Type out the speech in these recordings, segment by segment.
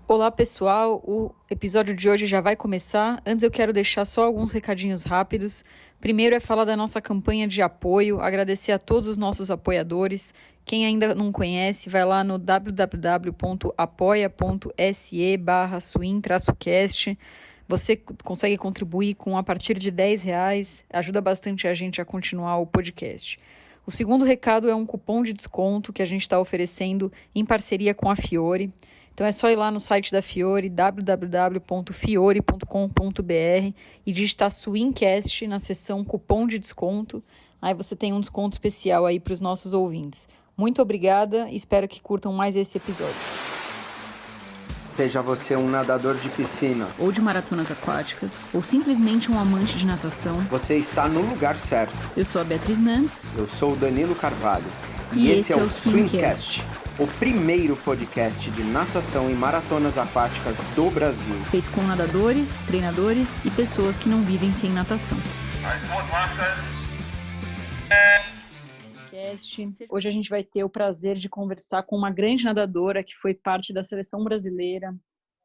Olá pessoal, o episódio de hoje já vai começar. Antes eu quero deixar só alguns recadinhos rápidos. Primeiro é falar da nossa campanha de apoio, agradecer a todos os nossos apoiadores. Quem ainda não conhece, vai lá no www.apoia.se/swing-cast. Você consegue contribuir com a partir de R$10, ajuda bastante a gente a continuar o podcast. O segundo recado é um cupom de desconto que a gente está oferecendo em parceria com a Fiore. Então é só ir lá no site da Fiore, www.fiore.com.br e digitar Swingcast na seção cupom de desconto. Aí você tem um desconto especial aí para os nossos ouvintes. Muito obrigada e espero que curtam mais esse episódio. Seja você um nadador de piscina, Ou de maratonas aquáticas, ou simplesmente um amante de natação, você está no lugar certo. eu sou a Beatriz Nantes. Eu sou o Danilo Carvalho. E esse é o Swingcast, o primeiro podcast de natação e maratonas aquáticas do Brasil. feito com nadadores, treinadores e pessoas que não vivem sem natação. Hoje a gente vai ter o prazer de conversar com uma grande nadadora que foi parte da seleção brasileira,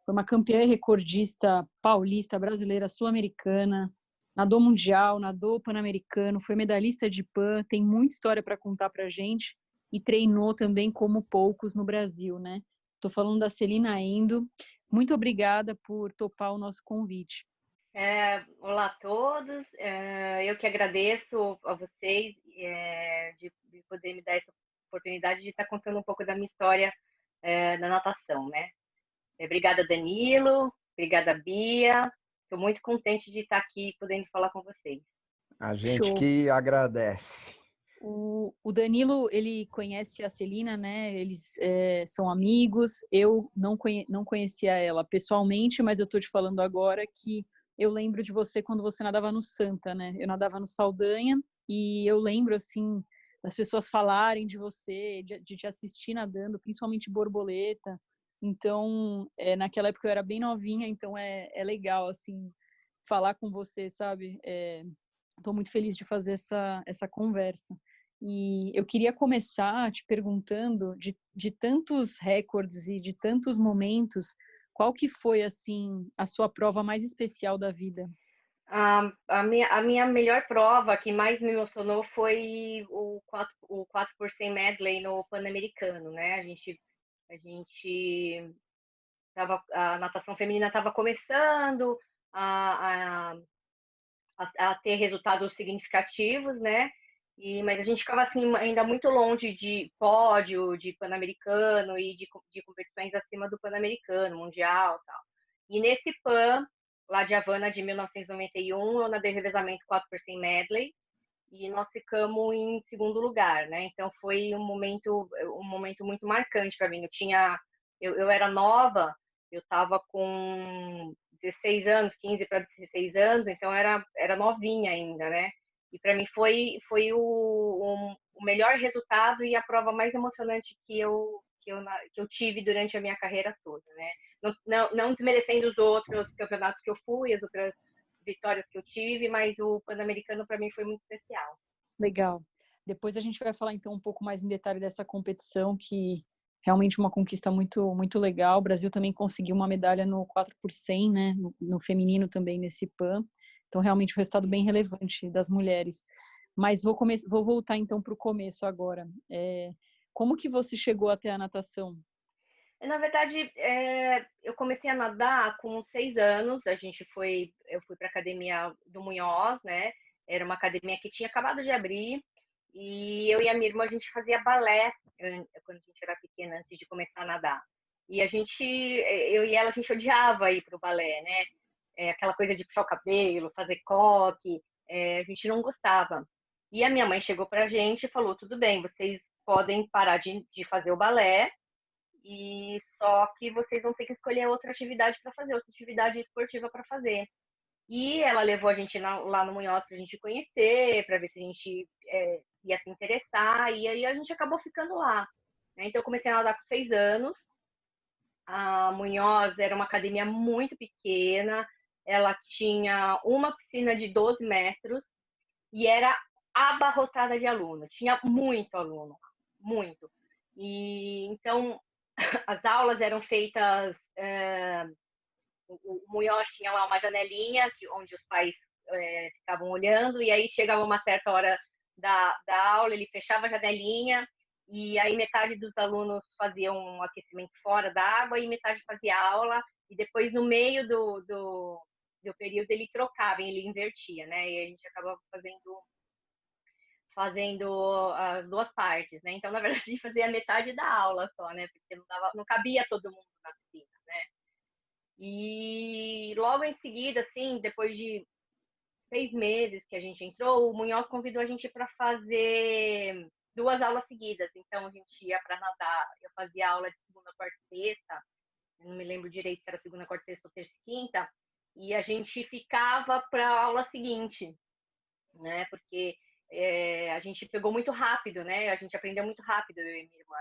foi uma campeã e recordista paulista, brasileira, sul-americana, nadou mundial, nadou pan-americano, foi medalhista de pan, tem muita história para contar para a gente e treinou também como poucos no Brasil, né? Estou falando da Celina Endo. Muito obrigada por topar o nosso convite. Olá a todos, eu que agradeço a vocês de poder me dar essa oportunidade de estar contando um pouco da minha história na natação, né? Obrigada, Danilo, obrigada, Bia, estou muito contente de estar aqui podendo falar com vocês. A gente Show. que agradece. O Danilo, ele conhece a Celina, né? Eles são amigos. Eu não conhecia ela pessoalmente, mas eu tô te falando agora que eu lembro de você quando você nadava no Santa, né? Eu nadava no Saldanha e eu lembro, assim, das pessoas falarem de você, de te assistir nadando, principalmente borboleta. Então, naquela época eu era bem novinha, então é legal, assim, falar com você, sabe? Estou muito feliz de fazer essa conversa. E eu queria começar te perguntando de tantos recordes e de tantos momentos, qual que foi, assim, a sua prova mais especial da vida? A minha melhor prova, que mais me emocionou, foi o 4 por 100 medley no Pan-Americano, né? A natação feminina estava começando a, a ter resultados significativos, né? Mas a gente ficava assim ainda muito longe de pódio, de Pan-Americano e de competições acima do Pan-Americano, mundial, tal. E nesse Pan lá de Havana de 1991, eu nadei revezamento 4 por 100 medley e nós ficamos em segundo lugar, né? Então foi um momento muito marcante para mim. Eu era nova, eu estava com 16 anos, 15 para 16 anos, então era novinha ainda, né? E para mim foi o melhor resultado e a prova mais emocionante que eu tive durante a minha carreira toda, né? Não desmerecendo os outros campeonatos que eu fui, as outras vitórias que eu tive, mas o Pan-Americano para mim foi muito especial. Legal. Depois a gente vai falar, então, um pouco mais em detalhe dessa competição, que realmente é uma conquista muito, muito legal. O Brasil também conseguiu uma medalha no 4 por 100, né? No feminino também, nesse PAN. Então, realmente, um resultado bem relevante das mulheres. Mas vou voltar, então, para o começo agora. Como que você chegou até a natação? Na verdade, eu comecei a nadar com 6 anos. Eu fui para a academia do Munhoz, né? Era uma academia que tinha acabado de abrir. E eu e a minha irmã, a gente fazia balé quando a gente era pequena, antes de começar a nadar. E eu e ela, a gente odiava ir para o balé, né? Aquela coisa de puxar o cabelo, fazer coque, a gente não gostava. E a minha mãe chegou para a gente e falou: tudo bem, vocês podem parar de fazer o balé, e só que vocês vão ter que escolher outra atividade para fazer, outra atividade esportiva para fazer. E ela levou a gente lá no Munhoz para a gente conhecer, para ver se a gente ia se interessar, e aí a gente acabou ficando lá, né? Então eu comecei a nadar com 6 anos. A Munhoz era uma academia muito pequena, ela tinha uma piscina de 12 metros e era abarrotada de aluno, tinha muito aluno, muito. E então as aulas eram feitas, o Munhoz tinha lá uma janelinha onde os pais ficavam olhando, e aí chegava uma certa hora da aula, ele fechava a janelinha, e aí metade dos alunos faziam um aquecimento fora da água e metade fazia aula, e depois no meio do período ele trocava, ele invertia, né? E a gente acabava fazendo as duas partes, né? Então, na verdade, a gente fazia metade da aula só, né? Porque não cabia todo mundo na piscina, né? E logo em seguida, assim, depois de 6 meses que a gente entrou, o Munhoz convidou a gente para fazer 2 aulas seguidas. Então, a gente ia para nadar, eu fazia aula de segunda, quarta e sexta, eu não me lembro direito se era segunda, quarta, sexta ou terça e quinta, e a gente ficava para a aula seguinte, né? Porque a gente pegou muito rápido, né? A gente aprendeu muito rápido, eu e minha irmã.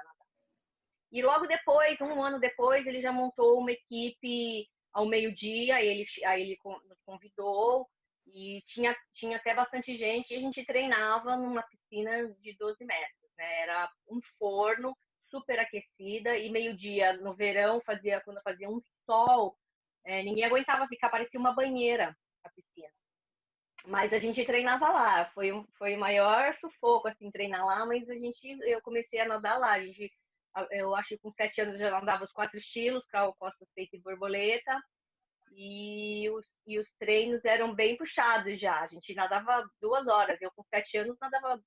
E logo depois, um ano depois, ele já montou uma equipe ao meio-dia, aí ele nos convidou e tinha até bastante gente, e a gente treinava numa piscina de 12 metros, né? Era um forno super aquecida, e meio-dia no verão, quando fazia um sol, ninguém aguentava ficar, parecia uma banheira a piscina. Mas a gente treinava lá, foi o maior sufoco, assim, treinar lá, mas eu comecei a nadar lá. Eu acho que com 7 anos eu já nadava os 4 estilos, crawl, costas, peito e borboleta, e os treinos eram bem puxados já. A gente nadava 2 horas, eu com 7 anos nadava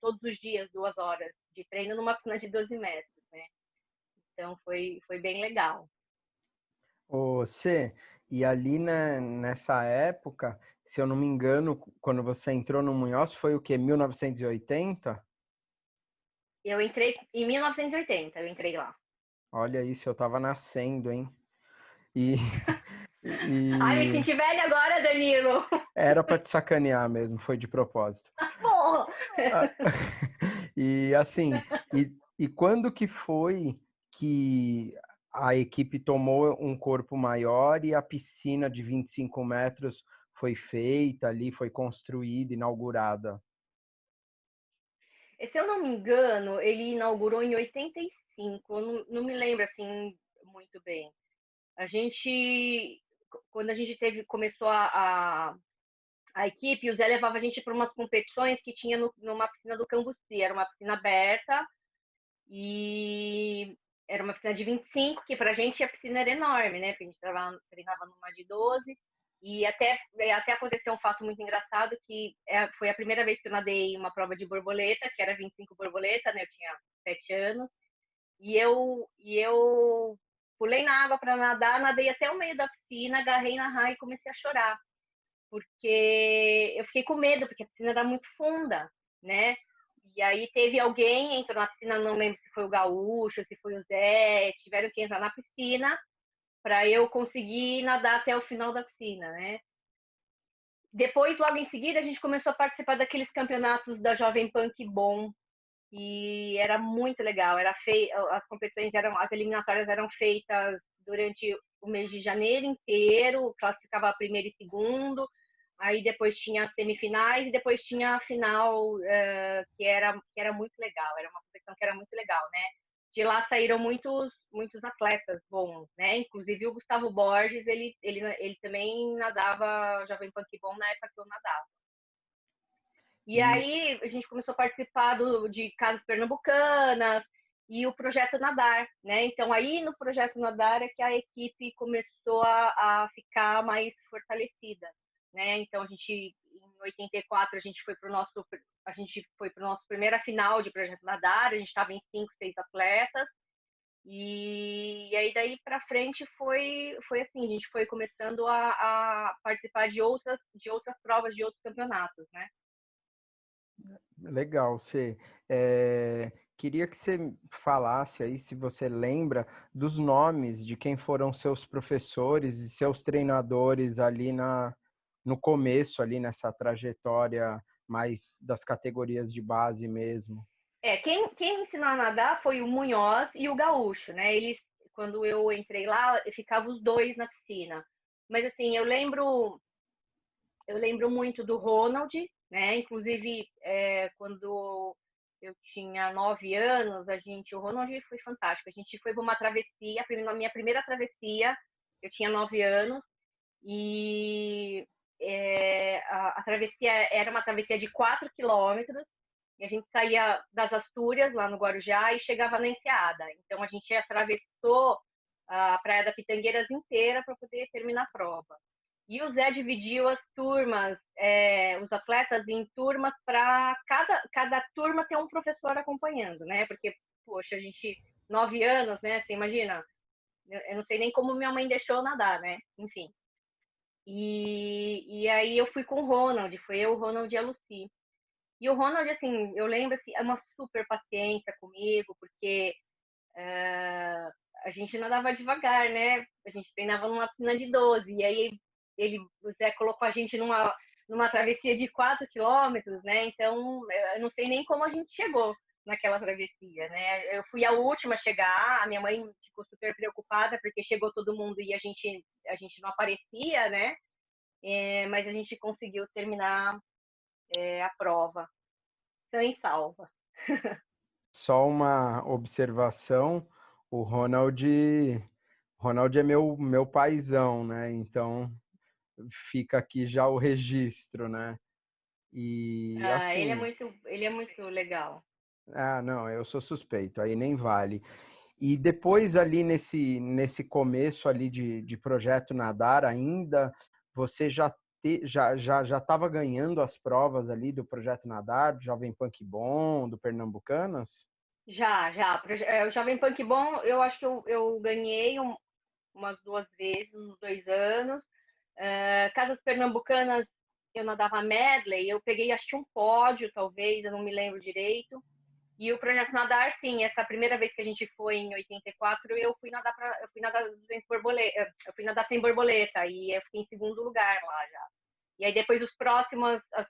todos os dias 2 horas de treino numa piscina de 12 metros, né? Então foi bem legal. Você, e ali nessa época, se eu não me engano, quando você entrou no Munhoz, foi o quê? 1980? Eu entrei em 1980, eu entrei lá. Olha isso, eu tava nascendo, hein? E, Ai, me e senti velha agora, Danilo! era para te sacanear mesmo, foi de propósito. Porra! Ah, E assim, e quando que foi que a equipe tomou um corpo maior e a piscina de 25 metros foi feita ali, foi construída, inaugurada? Se eu não me engano, ele inaugurou em 85, eu não me lembro assim muito bem. Quando a gente começou a equipe, o Zé levava a gente para umas competições que tinha numa piscina do Cambuci, era uma piscina aberta, e era uma piscina de 25, que pra gente a piscina era enorme, né? Porque a gente treinava numa de 12. E até aconteceu um fato muito engraçado, que foi a primeira vez que eu nadei uma prova de borboleta, que era 25 borboleta, né? Eu tinha 7 anos. E eu pulei na água para nadar, nadei até o meio da piscina, agarrei na raia e comecei a chorar. Porque eu fiquei com medo, porque a piscina era muito funda, né? E aí teve alguém, entrou na piscina, não lembro se foi o Gaúcho, se foi o Zé, tiveram que entrar na piscina para eu conseguir nadar até o final da piscina, né? Depois, logo em seguida, a gente começou a participar daqueles campeonatos da Jovem Pan Que Bom, e era muito legal. As competições as eliminatórias eram feitas durante o mês de janeiro inteiro, classificava primeiro e segundo, aí depois tinha as semifinais e depois tinha a final, que era muito legal, era uma competição que era muito legal, né? De lá saíram muitos atletas bons, né? Inclusive o Gustavo Borges, ele também nadava Jovem Pan Que Bom na época que eu nadava. E E aí a gente começou a participar de Casas Pernambucanas e o Projeto Nadar, né? Então aí no Projeto Nadar é que a equipe começou a ficar mais fortalecida, né? Então em 84 a gente foi para o nosso primeira final de Projeto Nadar, a gente estava em 5, 6 atletas. E aí daí para frente foi assim, a gente foi começando a participar de outras provas, de outros campeonatos, né? legal, você queria que você falasse aí, se você lembra, dos nomes de quem foram seus professores e seus treinadores ali no começo, ali nessa trajetória mais das categorias de base mesmo. Quem me ensinou a nadar foi o Munhoz e o Gaúcho, né? Quando eu entrei lá, ficavam os dois na piscina. Mas assim, eu lembro muito do Ronald, né? Inclusive, quando eu tinha 9 anos, o Ronald foi fantástico. A gente foi para uma travessia, a minha primeira travessia, eu tinha 9 anos, e a travessia era uma travessia de 4 quilômetros, e a gente saía das Astúrias, lá no Guarujá, e chegava na Enseada. Então, a gente atravessou a Praia da Pitangueiras inteira para poder terminar a prova. E o Zé dividiu as turmas, os atletas em turmas, para cada turma ter um professor acompanhando, né? Porque, poxa, a gente, 9 anos, né? Você imagina? Eu não sei nem como minha mãe deixou nadar, né? Enfim. E aí eu fui com o Ronald, foi eu, o Ronald e a Lucy. E o Ronald, assim, eu lembro, assim, é uma super paciência comigo, porque a gente nadava devagar, né? A gente treinava numa piscina de 12, e aí o Zé colocou a gente numa travessia de 4 quilômetros, né? Então, eu não sei nem como a gente chegou naquela travessia, né? Eu fui a última a chegar, a minha mãe ficou super preocupada, porque chegou todo mundo e a gente não aparecia, né? Mas a gente conseguiu terminar a prova, sem salva. Só uma observação, o Ronald é meu paizão, né? Então fica aqui já o registro, né? E Ah, assim, ele é muito legal. não, eu sou suspeito, aí nem vale. E depois ali nesse começo ali de Projeto Nadar ainda, você já estava ganhando as provas ali do Projeto Nadar, do Jovem Punk Bom, do Pernambucanas? Já. O Jovem Punk Bom, eu acho que eu ganhei umas 2 vezes, uns 2 anos. Casas Pernambucanas, eu nadava medley, eu peguei acho que um pódio, talvez, eu não me lembro direito. E o Projeto Nadar, sim, essa primeira vez que a gente foi em 84, eu fui nadar eu fui nadar sem borboleta e eu fiquei em segundo lugar lá já. E aí depois as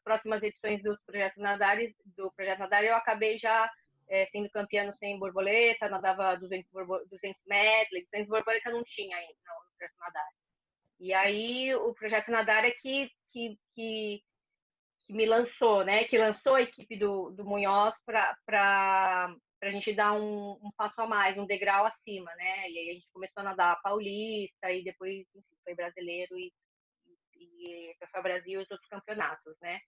próximas edições do Projeto Nadar, eu acabei já sendo campeã no sem borboleta, nadava 200 medley, 200 borboleta não tinha ainda no Projeto Nadar. E aí o Projeto Nadar é que me lançou, né? Que lançou a equipe do Munhoz para a gente dar um passo a mais, um degrau acima, né? E aí a gente começou a nadar paulista e depois, enfim, foi brasileiro e foi Brasil e os outros campeonatos, né?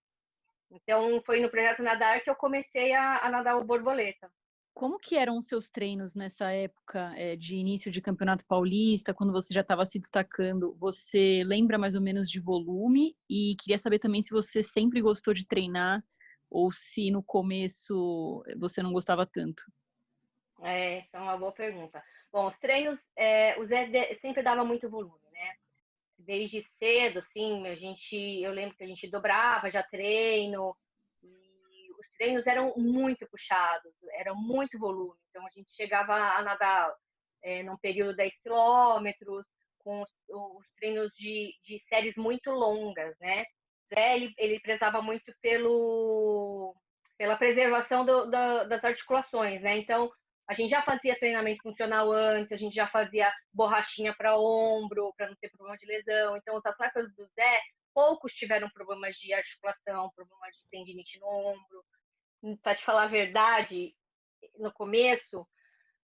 Então foi no Projeto Nadar que eu comecei a nadar o borboleta. Como que eram os seus treinos nessa época de início de Campeonato Paulista, quando você já estava se destacando? Você lembra mais ou menos de volume? E queria saber também se você sempre gostou de treinar ou se no começo você não gostava tanto. Essa é uma boa pergunta. Bom, os treinos, o Zé sempre dava muito volume, né? Desde cedo, assim, eu lembro que a gente dobrava já treino, e os treinos eram muito puxados, era muito volume. Então a gente chegava a nadar num período 10 quilômetros, com os treinos de séries muito longas, né? Zé, ele prezava muito pela preservação das articulações, né? Então, a gente já fazia treinamento funcional antes, a gente já fazia borrachinha para ombro, para não ter problema de lesão. Então, os atletas do Zé, poucos tiveram problemas de articulação, problemas de tendinite no ombro. Para te falar a verdade, no começo,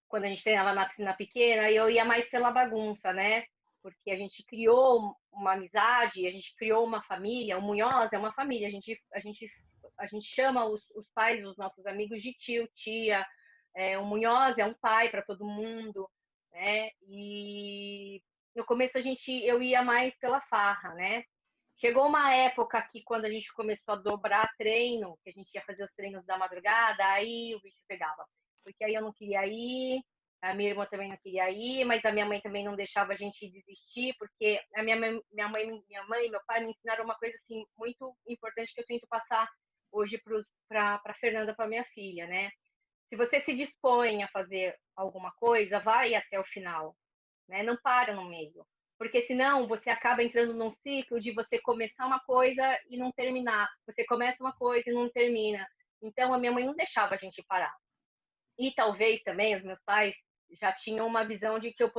quando a gente treinava na piscina pequena, eu ia mais pela bagunça, né? Porque a gente criou uma amizade, a gente criou uma família. O Munhoz é uma família. A gente chama os pais dos nossos amigos de tio, tia. O Munhoz é um pai para todo mundo, né? E no começo eu ia mais pela farra, né? Chegou uma época que quando a gente começou a dobrar treino, que a gente ia fazer os treinos da madrugada, aí o bicho pegava. Porque aí eu não queria ir, a minha irmã também não queria ir, mas a minha mãe também não deixava a gente desistir, porque a minha mãe e meu pai me ensinaram uma coisa assim muito importante que eu tento passar hoje para Fernanda, para minha filha, né? Se você se dispõe a fazer alguma coisa, vai até o final, né? Não para no meio. Porque senão você acaba entrando num ciclo de você começar uma coisa e não terminar. Você começa uma coisa e não termina. Então a minha mãe não deixava a gente parar. E talvez também os meus pais já tinham uma visão de que eu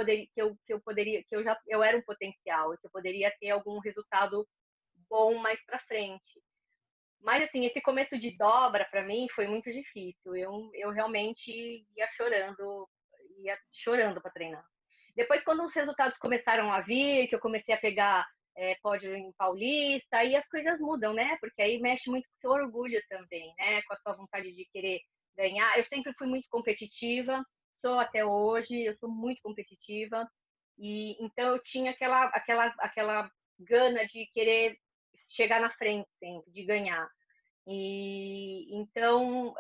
era um potencial, que eu poderia ter algum resultado bom mais para frente. Mas, assim, esse começo de dobra, para mim, foi muito difícil. Eu realmente ia chorando para treinar. Depois, quando os resultados começaram a vir, que eu comecei a pegar pódio em Paulista, aí as coisas mudam, né? Porque aí mexe muito com o seu orgulho também, né? Com a sua vontade de querer ganhar. Eu sempre fui muito competitiva, sou até hoje, eu sou muito competitiva. E então eu tinha aquela gana de querer chegar na frente sempre, de ganhar. E então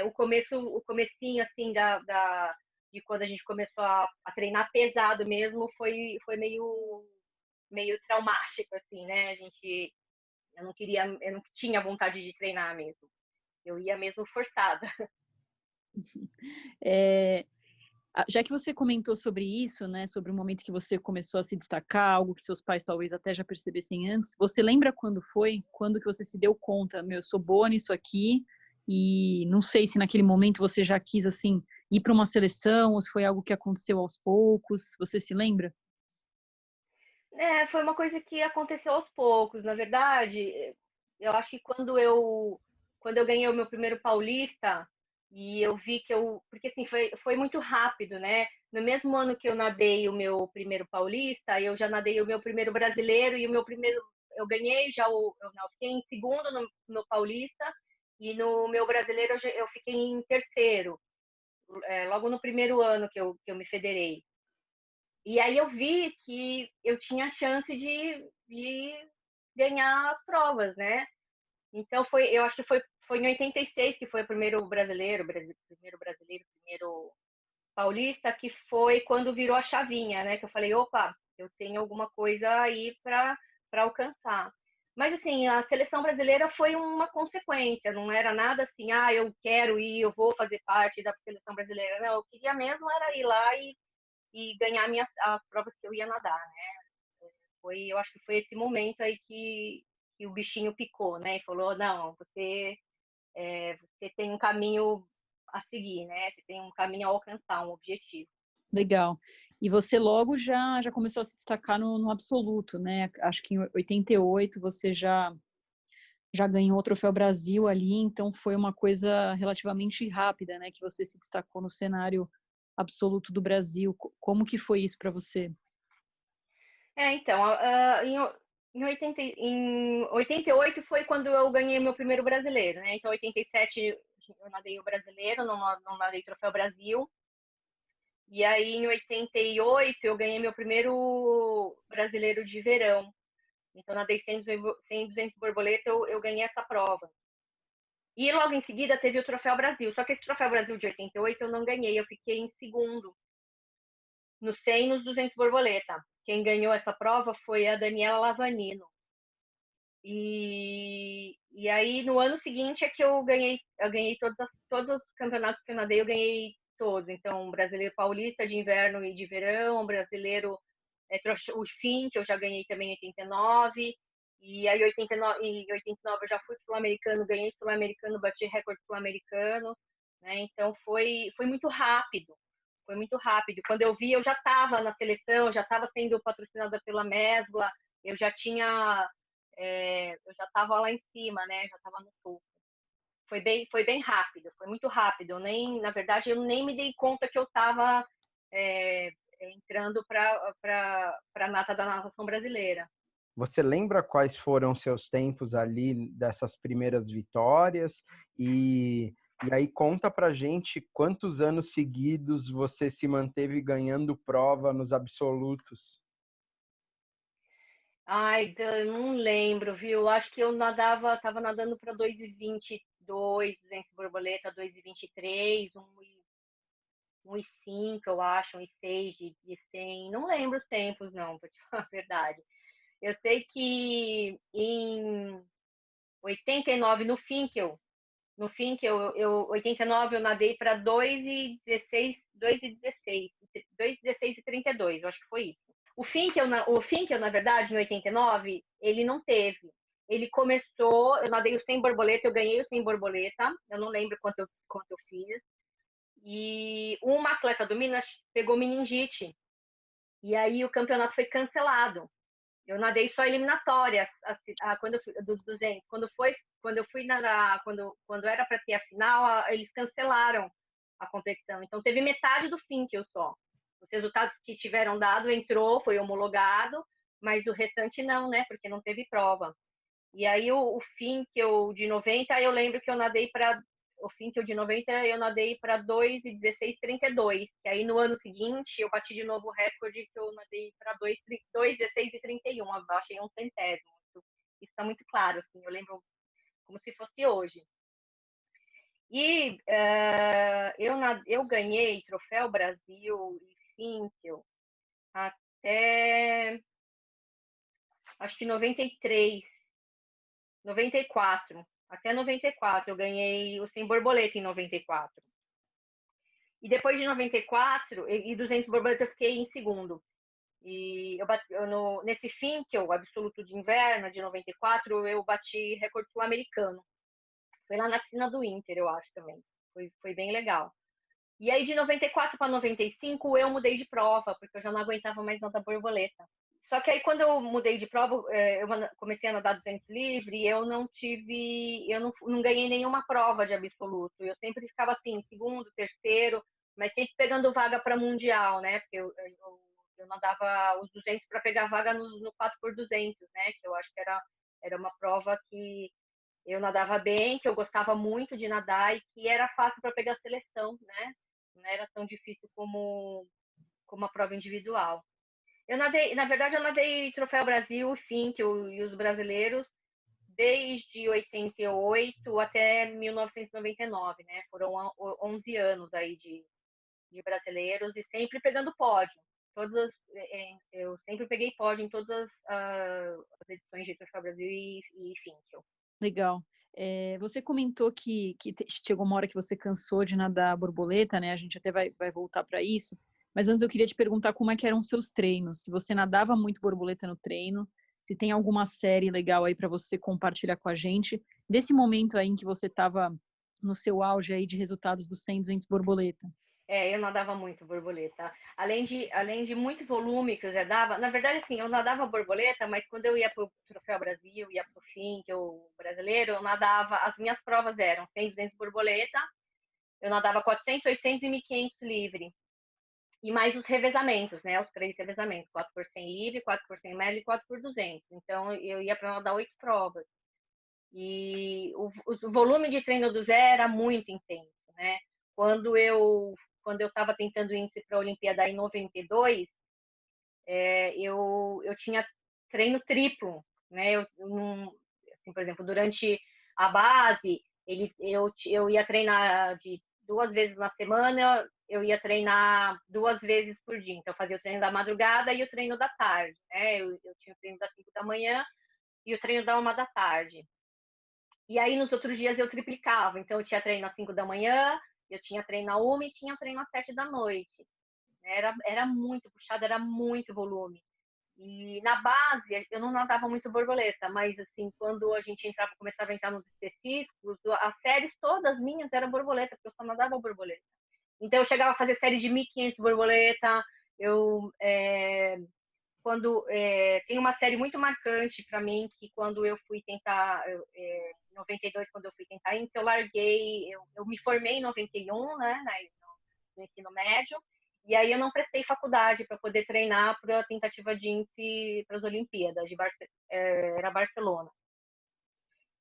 o comecinho assim de quando a gente começou a treinar pesado mesmo foi meio traumático assim, né? Eu não tinha vontade de treinar mesmo. Eu ia mesmo forçada. É, já que você comentou sobre isso, né, sobre o momento que você começou a se destacar, algo que seus pais talvez até já percebessem antes, você lembra quando foi? Quando que você se deu conta, meu, eu sou boa nisso aqui, e não sei se naquele momento você já quis, assim, ir para uma seleção, ou se foi algo que aconteceu aos poucos, você se lembra? Foi uma coisa que aconteceu aos poucos, na verdade. Eu acho que quando eu ganhei o meu primeiro Paulista e eu vi porque assim foi muito rápido, né? No mesmo ano que eu nadei o meu primeiro Paulista, eu já nadei o meu primeiro brasileiro e o meu primeiro eu ganhei já eu fiquei em segundo no Paulista e no meu brasileiro eu fiquei em terceiro, logo no primeiro ano que eu me federei. E aí eu vi que eu tinha chance de ganhar as provas, né? Então eu acho que foi em 86 que foi o primeiro paulista, que foi quando virou a chavinha, né? Que eu falei, opa, eu tenho alguma coisa aí para alcançar. Mas assim, a seleção brasileira foi uma consequência, não era nada assim, eu quero ir, eu vou fazer parte da seleção brasileira. Não, eu queria mesmo era ir lá e ganhar as provas que eu ia nadar, né? Eu acho que foi esse momento aí que o bichinho picou, né? E falou, não, você tem um caminho a seguir, né? Você tem um caminho a alcançar, um objetivo. Legal. E você logo já começou a se destacar no absoluto, né? Acho que em 88 você já ganhou o Troféu Brasil ali, então foi uma coisa relativamente rápida, né? Que você se destacou no cenário absoluto do Brasil. Como que foi isso para você? Então, em 88 foi quando eu ganhei meu primeiro brasileiro, né? Então, em 87 eu nadei o brasileiro, não nadei Troféu Brasil. E aí, em 88, eu ganhei meu primeiro brasileiro de verão. Então, nadei 100, 200 borboleta, eu ganhei essa prova. E logo em seguida teve o Troféu Brasil. Só que esse Troféu Brasil de 88 eu não ganhei, eu fiquei em segundo no 100 e nos 200 borboleta. Quem ganhou essa prova foi a Daniela Lavanino. E aí no ano seguinte é que eu ganhei todos os campeonatos que eu nadei, eu ganhei todos. Então, brasileiro paulista de inverno e de verão, brasileiro o fim, que eu já ganhei também em 89. E aí, em 89 eu já fui sul-americano, ganhei sul-americano, bati recorde sul-americano, né? Então foi muito rápido. Foi muito rápido. Quando eu vi, eu já estava na seleção, já estava sendo patrocinada pela Mesbla, eu já tinha, eu já estava lá em cima, né? Já estava no topo. Foi bem rápido, foi muito rápido. Na verdade, eu nem me dei conta que eu estava entrando para a nata da natação brasileira. Você lembra quais foram seus tempos ali dessas primeiras vitórias? E aí conta pra gente quantos anos seguidos você se manteve ganhando prova nos absolutos. Ai, eu não lembro, viu? Acho que eu tava nadando para 2,22, 200 borboleta, 2,23, 1,5, eu acho, 1,6 de 100. Não lembro os tempos, não, pra te falar a verdade. Eu sei que em 89, no Finkel, 89 eu nadei para 2,16, 2,16, 2,16 e 32, eu acho que foi isso. O Finkel, na verdade, em 89, ele não teve. Ele começou, eu nadei o 100 borboleta, eu ganhei o 100 borboleta, eu não lembro quanto eu fiz. E uma atleta do Minas pegou meningite. E aí o campeonato foi cancelado. Eu nadei só eliminatórias dos 200. Quando foi quando eu fui quando era para ter a final, eles cancelaram a competição. Então, teve metade do Finkel só. Os resultados que tiveram dado, entrou, foi homologado, mas o restante não, né? Porque não teve prova. E aí, o Finkel de 90, eu lembro que eu nadei para... O Finkel de 90, eu nadei para 2:16:32. Que aí, no ano seguinte, eu bati de novo o recorde que eu nadei para 2:16:31. Eu achei um centésimo. Isso está muito claro, assim. Eu lembro como se fosse hoje. E eu ganhei Troféu Brasil e Finkel até, acho que 93, 94. Até 94, eu ganhei o sem borboleta em 94. E depois de 94, e 200 borboletas, eu fiquei em segundo. E nesse Finkel, absoluto de inverno, de 94, eu bati recorde sul-americano. Foi lá na piscina do Inter, eu acho também. Foi bem legal. E aí, de 94 para 95, eu mudei de prova, porque eu já não aguentava mais nadar borboleta. Só que aí, quando eu mudei de prova, eu comecei a nadar 200 livre e eu não ganhei nenhuma prova de absoluto. Eu sempre ficava assim, segundo, terceiro, mas sempre pegando vaga para mundial, né? Porque eu nadava os 200 para pegar vaga no 4x200, né? Que eu acho que era uma prova que eu nadava bem, que eu gostava muito de nadar e que era fácil para pegar seleção, né? Não era tão difícil como a prova individual. Na verdade, eu nadei Troféu Brasil, Finkel e os brasileiros desde 88 até 1999, né? Foram 11 anos aí de brasileiros e sempre pegando pódio. Eu sempre peguei pódio em todas as edições de Troféu Brasil e Finkel. Legal. Você comentou que chegou uma hora que você cansou de nadar borboleta, né? A gente até vai voltar para isso. Mas antes eu queria te perguntar como é que eram os seus treinos. Se você nadava muito borboleta no treino, se tem alguma série legal aí para você compartilhar com a gente, desse momento aí em que você estava no seu auge aí de resultados dos 100, 200 borboleta. Eu nadava muito borboleta. Além de muito volume que eu já dava, na verdade, assim, eu nadava borboleta, mas quando eu ia para o Troféu Brasil, ia para o Finkel brasileiro, eu nadava, as minhas provas eram 100, 200 borboleta, eu nadava 400, 800 e 1.500 livre. E mais os revezamentos, né? Os 3 revezamentos, 4x100 livre, 4x100 médio e 4x200. Então, eu ia para nadar 8 provas. E o volume de treino do Zé era muito intenso, né? Quando eu estava tentando índice para a Olimpíada em 92, eu tinha treino triplo, né? Assim, por exemplo, durante a base, eu ia treinar de 2 vezes na semana, eu ia treinar 2 vezes por dia. Então, eu fazia o treino da madrugada e o treino da tarde, né? Eu tinha o treino das 5 da manhã e o treino da 1 da tarde. E aí, nos outros dias, eu triplicava. Então, eu tinha treino às 5 da manhã, eu tinha treino à 1 e tinha treino às 7 da noite. Era muito puxado, era muito volume. E na base, eu não nadava muito borboleta, mas assim, quando a gente começava a entrar nos específicos, as séries todas minhas eram borboleta, porque eu só nadava borboleta. Então, eu chegava a fazer séries de 1.500 borboleta. Tem uma série muito marcante para mim, que quando eu fui tentar, em 92, quando eu fui tentar índice, eu larguei, eu me formei em 91, né, no ensino médio, e aí eu não prestei faculdade para poder treinar para a tentativa de índice para as Olimpíadas, era Barcelona.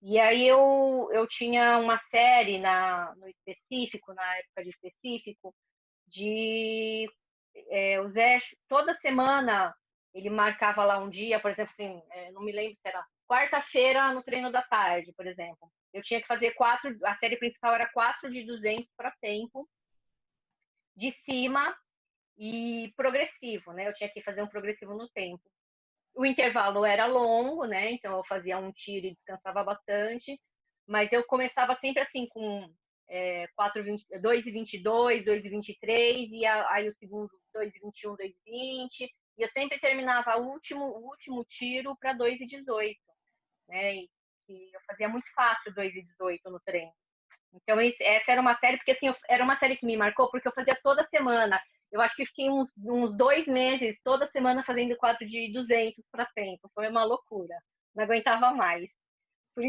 E aí eu tinha uma série no específico, na época de específico, o Zé, toda semana, ele marcava lá um dia, por exemplo, assim, não me lembro se era quarta-feira no treino da tarde, por exemplo. Eu tinha que fazer 4, a série principal era 4 de 200 para tempo, de cima e progressivo, né? Eu tinha que fazer um progressivo no tempo. O intervalo era longo, né? Então eu fazia um tiro e descansava bastante, mas eu começava sempre assim com 2:22, 2:23, e aí o segundo 2:21, 2:20, e eu sempre terminava o último tiro para 2:18, né? E eu fazia muito fácil 2:18 no treino. Então essa era uma série, porque assim, era uma série que me marcou, porque eu fazia toda semana. Eu acho que fiquei uns 2 meses toda semana fazendo 4 de 200 para tempo. Foi uma loucura. Não aguentava mais. por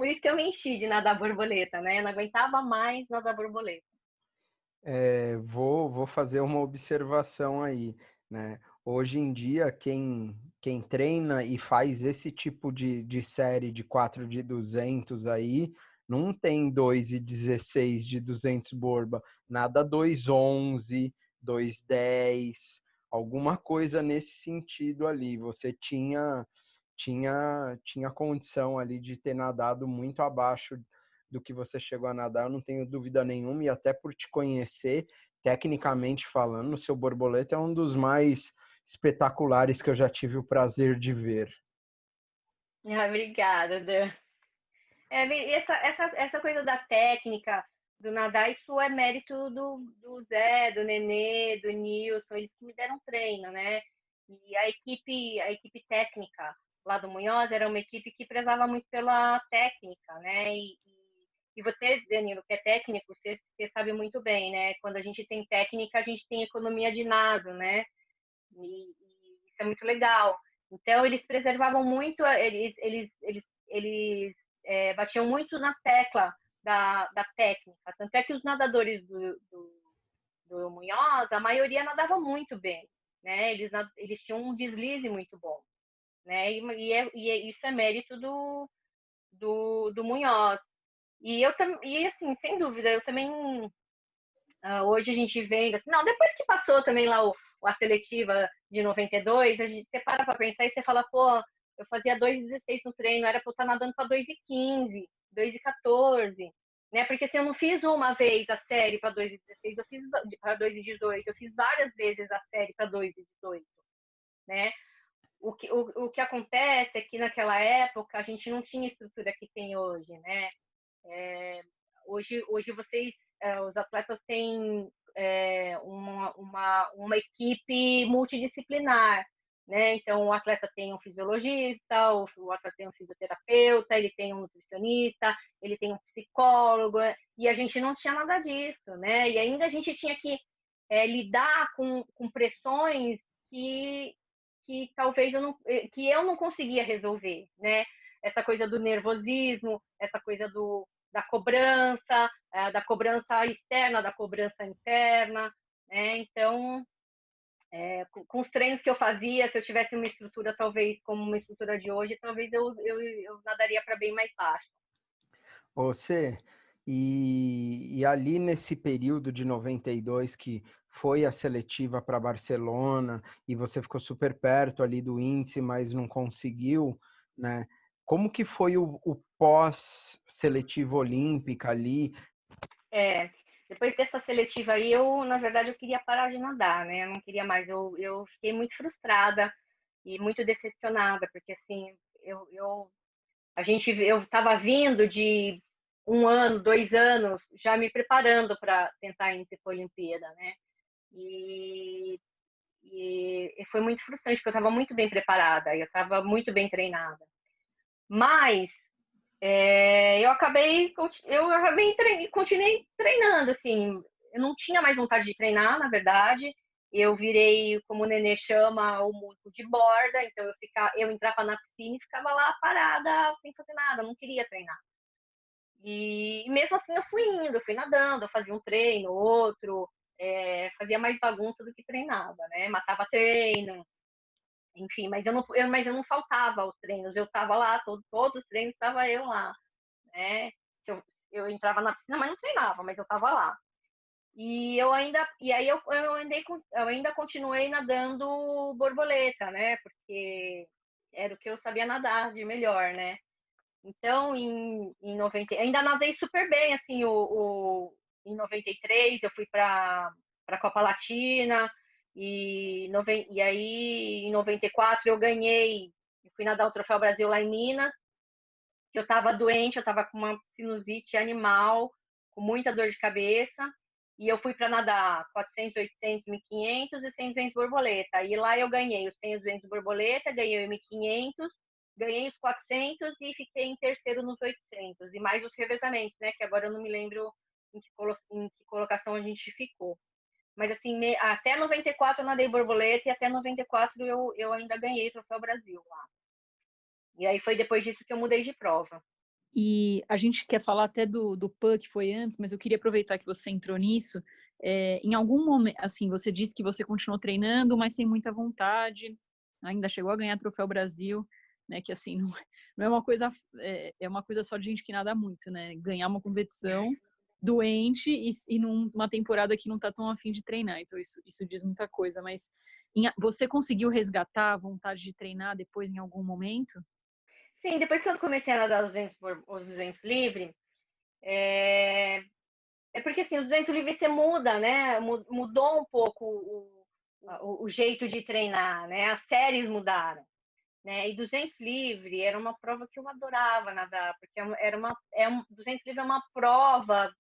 isso que eu me enchi de nadar borboleta, né? Eu não aguentava mais nadar borboleta. Vou fazer uma observação aí, né? Hoje em dia, quem treina e faz esse tipo de série de 4 de 200 aí, não tem 2,16 de 200 borba, nada 2,11, 2,10, alguma coisa nesse sentido ali. Você tinha condição ali de ter nadado muito abaixo do que você chegou a nadar, eu não tenho dúvida nenhuma, e até por te conhecer, tecnicamente falando, o seu borboleta é um dos mais espetaculares que eu já tive o prazer de ver. Ah, obrigada, Dan. Essa coisa da técnica, do nadar, isso é mérito do Zé, do Nenê, do Nilson, eles que me deram treino, né? E a equipe técnica lá do Munhoz era uma equipe que prezava muito pela técnica, né? E você, Danilo, que é técnico, você sabe muito bem, né? Quando a gente tem técnica, a gente tem economia de nado, né? E isso é muito legal. Então, eles preservavam muito, eles batiam muito na tecla da técnica. Tanto é que os nadadores do Munhoz, a maioria nadava muito bem, né? Eles tinham um deslize muito bom, né? Isso é mérito do Munhoz. E assim, sem dúvida, eu também hoje a gente vendo assim, não, depois que passou também lá a seletiva de 92, a gente, você para pensar e você fala, pô, eu fazia 2,16 no treino, era pra eu estar nadando para 2,15, 2,14, né? Porque assim, eu não fiz uma vez a série para 2,16, eu fiz para 2,18, eu fiz várias vezes a série para 2,18, né? O que acontece é que naquela época a gente não tinha a estrutura que tem hoje, né? Hoje vocês, os atletas têm uma equipe multidisciplinar, né? Então, o atleta tem um fisiologista, o atleta tem um fisioterapeuta, ele tem um nutricionista, ele tem um psicólogo, e a gente não tinha nada disso, né? E ainda a gente tinha que lidar com pressões que talvez eu não conseguia resolver, né? Essa coisa do nervosismo, essa coisa da cobrança externa, da cobrança interna, né? Então, com os treinos que eu fazia, se eu tivesse uma estrutura, talvez como uma estrutura de hoje, talvez eu nadaria para bem mais baixo. Você, e ali nesse período de 92 que foi a seletiva para Barcelona e você ficou super perto ali do índice, mas não conseguiu, né? Como que foi o pós-seletiva olímpica ali? Depois dessa seletiva aí, na verdade, eu queria parar de nadar, né? Eu não queria mais, eu fiquei muito frustrada e muito decepcionada, porque assim, eu estava vindo de 1 ano, 2 anos, já me preparando para tentar ir para a Olimpíada, né? E foi muito frustrante, porque eu estava muito bem preparada, eu estava muito bem treinada. Mas continuei treinando, assim, eu não tinha mais vontade de treinar, na verdade. Eu virei, como o Nenê chama, o musgo de borda, então eu entrava na piscina e ficava lá parada, sem fazer nada, não queria treinar. E mesmo assim eu fui nadando, eu fazia um treino, outro, fazia mais bagunça do que treinava, né? Matava treino, enfim, mas eu não faltava aos treinos, eu estava lá, todos os treinos estava eu lá, né? Eu entrava na piscina, mas não treinava, mas eu estava lá. Eu ainda continuei nadando borboleta, né? Porque era o que eu sabia nadar de melhor, né? Então, em 90, ainda nadei super bem, assim, em 93 eu fui para a Copa Latina, e aí em 94 eu fui nadar o Troféu Brasil lá em Minas, que eu estava doente, eu estava com uma sinusite animal, com muita dor de cabeça, e eu fui para nadar 400, 800, 1.500 e 100, 200 borboleta. E lá eu ganhei os 100, 200 borboleta, ganhei o 1.500, ganhei os 400 e fiquei em terceiro nos 800. E mais os revezamentos, né? Que agora eu não me lembro em que colocação a gente ficou. Mas assim, até 94 eu nadei borboleta e até 94 eu ainda ganhei o Troféu Brasil lá. E aí foi depois disso que eu mudei de prova. E a gente quer falar até do PAN, que foi antes, mas eu queria aproveitar que você entrou nisso. Em algum momento, assim, você disse que você continuou treinando, mas sem muita vontade, ainda chegou a ganhar Troféu Brasil, né? Que assim, não é uma coisa, é uma coisa só de gente que nada muito, né? Ganhar uma competição doente e numa temporada que não tá tão afim de treinar. Então, isso diz muita coisa. Mas você conseguiu resgatar a vontade de treinar depois em algum momento? Sim, depois que eu comecei a nadar os 200 livre, é porque assim, os 200 livre você muda, né? Mudou um pouco o jeito de treinar, né? As séries mudaram, né? E 200 livre era uma prova que eu adorava nadar, porque 200 livre é uma prova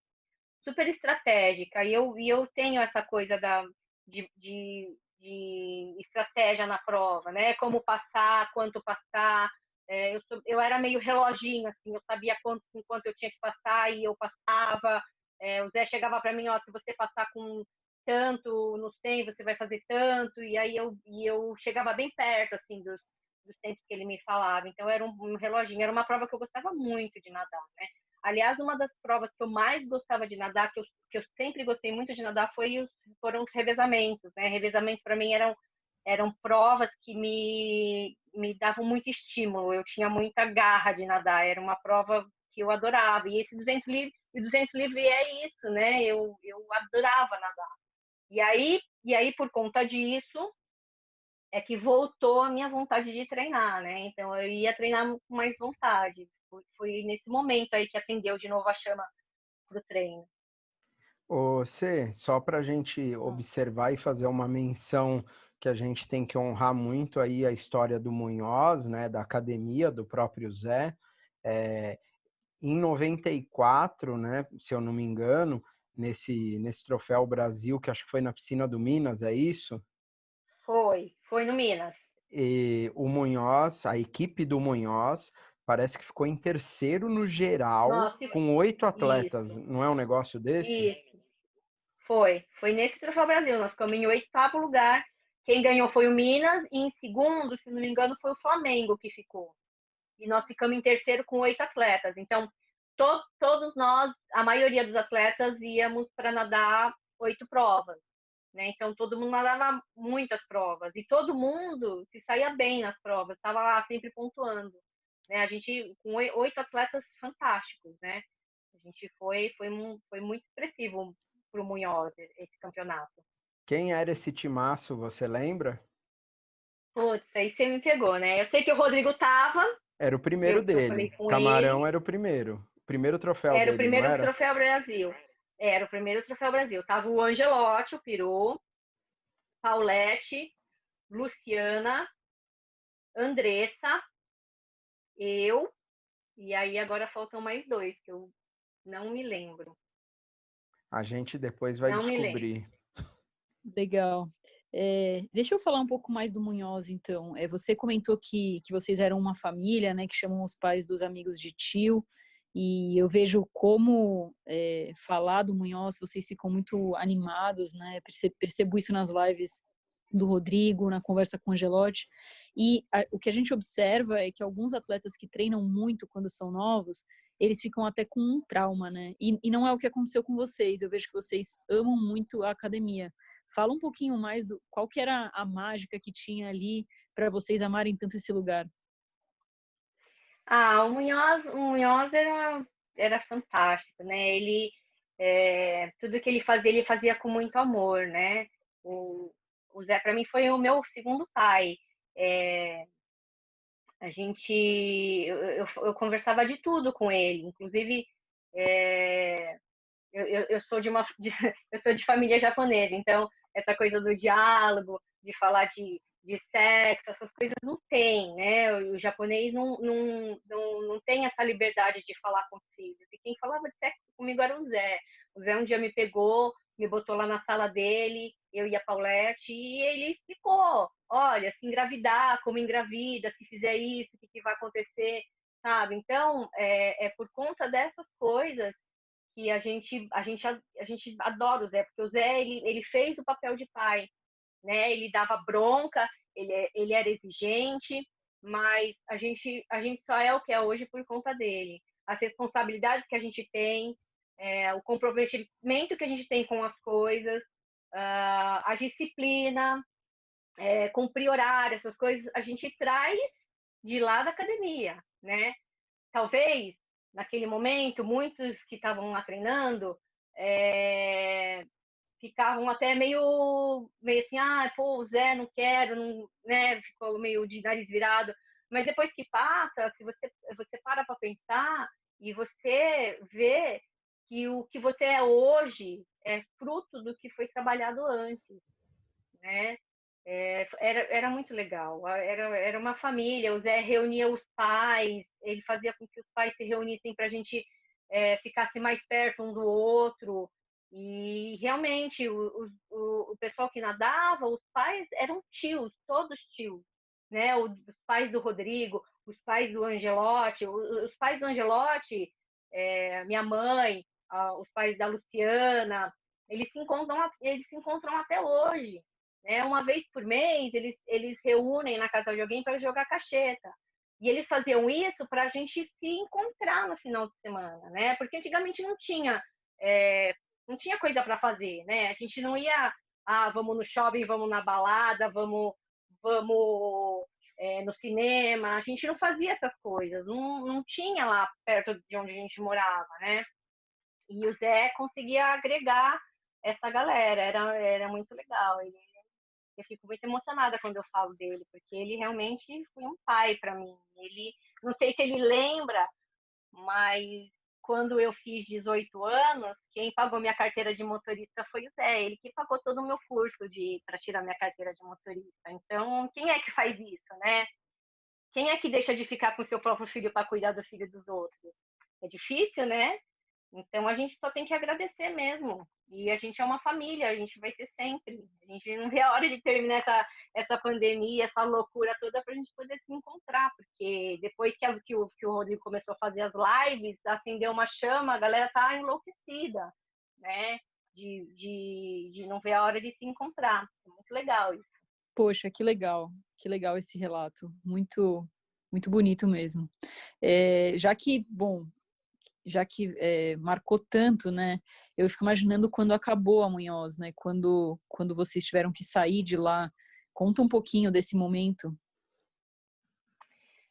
super estratégica, e eu tenho essa coisa de estratégia na prova, né? Como passar, quanto passar. Eu era meio reloginho, assim, eu sabia quanto eu tinha que passar e eu passava. O Zé chegava para mim, ó, se você passar com tanto no 100, você vai fazer tanto, e aí eu chegava bem perto, assim, dos tempos que ele me falava. Então era um reloginho, era uma prova que eu gostava muito de nadar, né? Aliás, uma das provas que eu mais gostava de nadar, que eu sempre gostei muito de nadar, foram os revezamentos, né? Revezamento para mim eram provas que me davam muito estímulo. Eu tinha muita garra de nadar. Era uma prova que eu adorava. E esse 200 livre é isso, né? Eu adorava nadar. E aí, por conta disso, é que voltou a minha vontade de treinar, né? Então eu ia treinar com mais vontade. Foi nesse momento aí que acendeu de novo a chama pro treino. Você, só para a gente observar e fazer uma menção que a gente tem que honrar muito aí a história do Munhoz, né, da academia, do próprio Zé. Em 94, né, se eu não me engano, nesse Troféu Brasil, que acho que foi na piscina do Minas, é isso? Foi no Minas. E o Munhoz, a equipe do Munhoz, parece que ficou em terceiro no geral, Nossa, com 8 atletas. isso, Não é um negócio desse? isso. Foi nesse Troféu Brasil. Nós ficamos em oitavo lugar. Quem ganhou foi o Minas e em segundo, se não me engano, foi o Flamengo que ficou. E nós ficamos em terceiro com 8 atletas. Então, todos nós, a maioria dos atletas, íamos para nadar 8 provas. Né? Então, todo mundo nadava muitas provas. E todo mundo se saía bem nas provas, estava lá sempre pontuando. Né? A gente, com 8 atletas fantásticos, né? A gente foi muito expressivo para o Munhoz esse campeonato. Quem era esse timaço, você lembra? Putz, aí você me pegou, né? Eu sei que o Rodrigo tava, Era o primeiro que eu falei dele. com ele. Camarão era o primeiro. O primeiro troféu Era o dele, não primeiro era? Troféu Brasil. Era o primeiro Troféu Brasil. Tava o Angelotti, o Peru, Paulette, Luciana, Andressa, eu, e aí agora faltam mais dois, que eu não me lembro. A gente depois vai Não me lembro. descobrir. Legal. Deixa eu falar um pouco mais do Munhoz, então. Você comentou que vocês eram uma família, né, que chamam os pais dos amigos de tio, e eu vejo como falar do Munhoz, vocês ficam muito animados, né? Percebo isso nas lives do Rodrigo, na conversa com o Angelotti. E o que a gente observa é que alguns atletas que treinam muito quando são novos, eles ficam até com um trauma, né? E não é o que aconteceu com vocês. Eu vejo que vocês amam muito a academia. Fala um pouquinho mais do qual que era a mágica que tinha ali para vocês amarem tanto esse lugar. O Munhoz era fantástico, né? Tudo que ele fazia com muito amor, né? O Zé, para mim, foi o meu segundo pai. É, eu conversava de tudo com ele, inclusive é, eu sou eu sou de família japonesa, então essa coisa do diálogo, de falar de sexo, essas coisas não tem, né? O japonês não tem essa liberdade de falar com filhos. E quem falava de sexo comigo era o Zé. O Zé um dia me pegou, me botou lá na sala dele, eu e a Paulette, e ele explicou: olha, se engravidar, como engravida, se fizer isso, o que vai acontecer, sabe? Então, é por conta dessas coisas que a gente adora o Zé, porque o Zé ele fez o papel de pai, né? Ele dava bronca, ele era exigente, mas a gente só é o que é hoje por conta dele. as responsabilidades que a gente tem, o comprometimento que a gente tem com as coisas, a disciplina, cumprir horário, essas coisas, a gente traz de lá da academia, né? Talvez, naquele momento, muitos que estavam lá treinando ficavam até meio assim, pô, Zé, não quero, não, né? Ficou meio de nariz virado. Mas depois que passa, se você para pensar e você vê que o que você é hoje é fruto do que foi trabalhado antes, né? Era muito legal, era uma família. O Zé reunia os pais, ele fazia com que os pais se reunissem para a gente ficasse mais perto um do outro. E realmente o pessoal que nadava, os pais eram tios, todos tios, né? Os pais do Rodrigo, os pais do Angelotti, os pais do Angelotti, minha mãe, os pais da Luciana, eles se encontram até hoje. Uma vez por mês, eles reúnem na casa de alguém para jogar cacheta. E eles faziam isso para a gente se encontrar no final de semana, né? Porque antigamente não tinha coisa para fazer, né? A gente não ia, vamos no shopping, vamos na balada, vamos no cinema. A gente não fazia essas coisas, não tinha lá perto de onde a gente morava, né? E o Zé conseguia agregar essa galera, era muito legal. Eu fico muito emocionada quando eu falo dele, porque ele realmente foi um pai para mim. Não sei se ele lembra, mas quando eu fiz 18 anos, quem pagou minha carteira de motorista foi o Zé. Ele que pagou todo o meu curso para tirar minha carteira de motorista. Então, quem é que faz isso, né? Quem é que deixa de ficar com seu próprio filho para cuidar do filho dos outros? É difícil, né? Então, a gente só tem que agradecer mesmo. E a gente é uma família, a gente vai ser sempre. A gente não vê a hora de terminar essa pandemia, essa loucura toda, para a gente poder se encontrar. Porque depois que o Rodrigo começou a fazer as lives, acendeu uma chama, a galera tá enlouquecida, né? De não ver a hora de se encontrar. É muito legal isso. Poxa, que legal esse relato. Muito, muito bonito mesmo. Já que marcou tanto, né? Eu fico imaginando quando acabou a Munhoz, né? Quando vocês tiveram que sair de lá. Conta um pouquinho desse momento.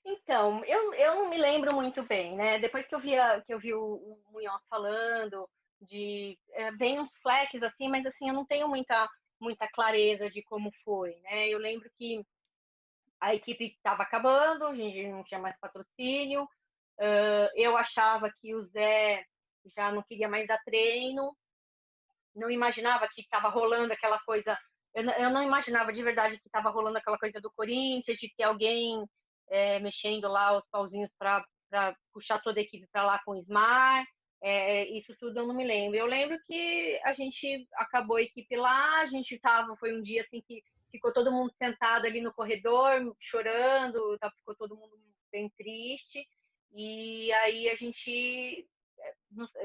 Então, eu não me lembro muito bem, né? Depois que eu vi o Munhoz falando, vem uns flashes assim, mas assim, eu não tenho muita clareza de como foi, né? Eu lembro que a equipe estava acabando, a gente não tinha mais patrocínio. Eu achava que o Zé já não queria mais dar treino, não imaginava que estava rolando aquela coisa, eu não imaginava de verdade que estava rolando aquela coisa do Corinthians, de ter alguém mexendo lá os pauzinhos para puxar toda a equipe para lá com o Smar. Isso tudo eu não me lembro. Eu lembro que a gente acabou a equipe lá, foi um dia assim que ficou todo mundo sentado ali no corredor, chorando, ficou todo mundo bem triste. E aí a gente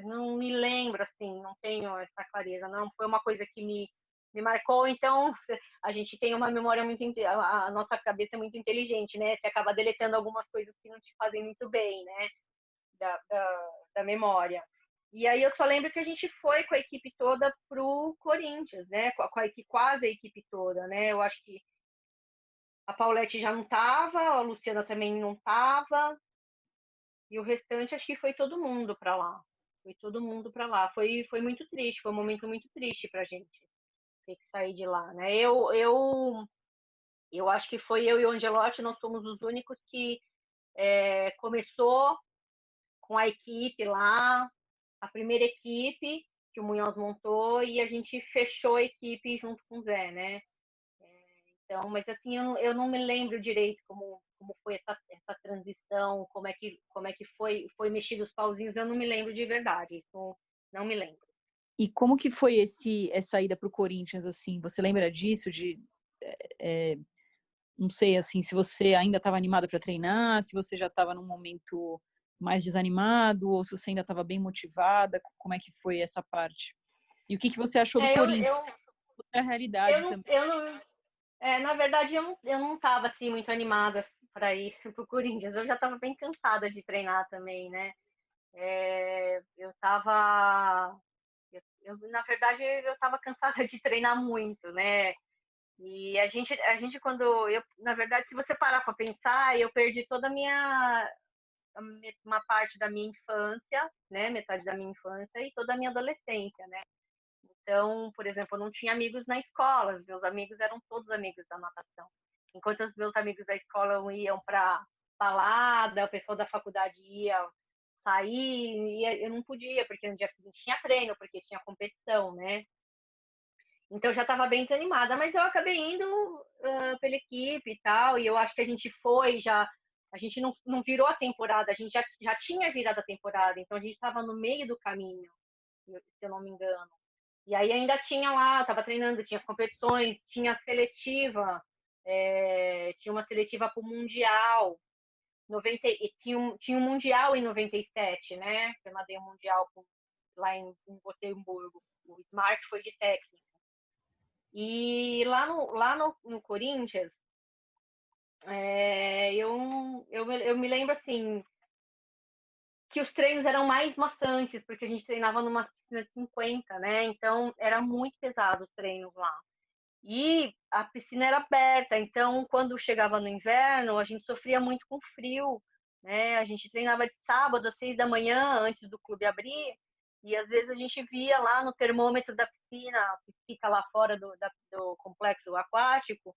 não me lembro, assim, não tenho essa clareza, não foi uma coisa que me marcou. Então a gente tem uma memória a nossa cabeça é muito inteligente, né? Você acaba deletando algumas coisas que não te fazem muito bem, né? Da memória. E aí eu só lembro que a gente foi com a equipe toda pro Corinthians, né? Quase a equipe toda, né? Eu acho que a Paulette já não estava, a Luciana também não estava, e o restante acho que foi todo mundo para lá. Foi todo mundo para lá. Foi muito triste, foi um momento muito triste pra gente ter que sair de lá, né? Eu acho que foi eu e o Angelotti, nós somos os únicos que começou com a equipe lá, a primeira equipe que o Munhoz montou, e a gente fechou a equipe junto com o Zé, né? Então, mas assim, eu não me lembro direito como foi essa transição, como é que foi mexido os pauzinhos, eu não me lembro de verdade, isso não me lembro. E como que foi essa ida para o Corinthians, assim? Você lembra disso? Não sei, assim, se você ainda estava animada para treinar, se você já estava num momento mais desanimado, ou se você ainda estava bem motivada, como é que foi essa parte? E o que você achou do Corinthians? A realidade também. Na verdade, eu não estava assim muito animada para ir pro Corinthians. Eu já estava bem cansada de treinar também, né? Eu tava, na verdade, eu tava cansada de treinar muito, né? E a gente quando na verdade, se você parar para pensar, eu perdi toda uma parte da minha infância, né? Metade da minha infância e toda a minha adolescência, né? Então, por exemplo, eu não tinha amigos na escola, os meus amigos eram todos amigos da natação. Enquanto os meus amigos da escola iam para balada, o pessoal da faculdade ia sair, e eu não podia, porque no dia seguinte tinha treino, porque tinha competição, né? Então eu já estava bem desanimada, mas eu acabei indo pela equipe e tal, e eu acho que a gente foi já. A gente não virou a temporada, a gente já tinha virado a temporada, então a gente estava no meio do caminho, se eu não me engano. E aí ainda tinha lá, estava treinando, tinha competições, tinha seletiva, tinha uma seletiva para o Mundial, 90, e tinha um Mundial em 97, né? Eu nadei um Mundial lá em Gotemburgo. O Smart foi de técnica. E lá no Corinthians, eu me lembro assim que os treinos eram mais maçantes, porque a gente treinava numa piscina de 50, né? Então era muito pesado os treinos lá. E a piscina era aberta, então quando chegava no inverno, a gente sofria muito com frio, né? A gente treinava de sábado às 6 da manhã, antes do clube abrir, e às vezes a gente via lá no termômetro da piscina, que fica lá fora do complexo aquático,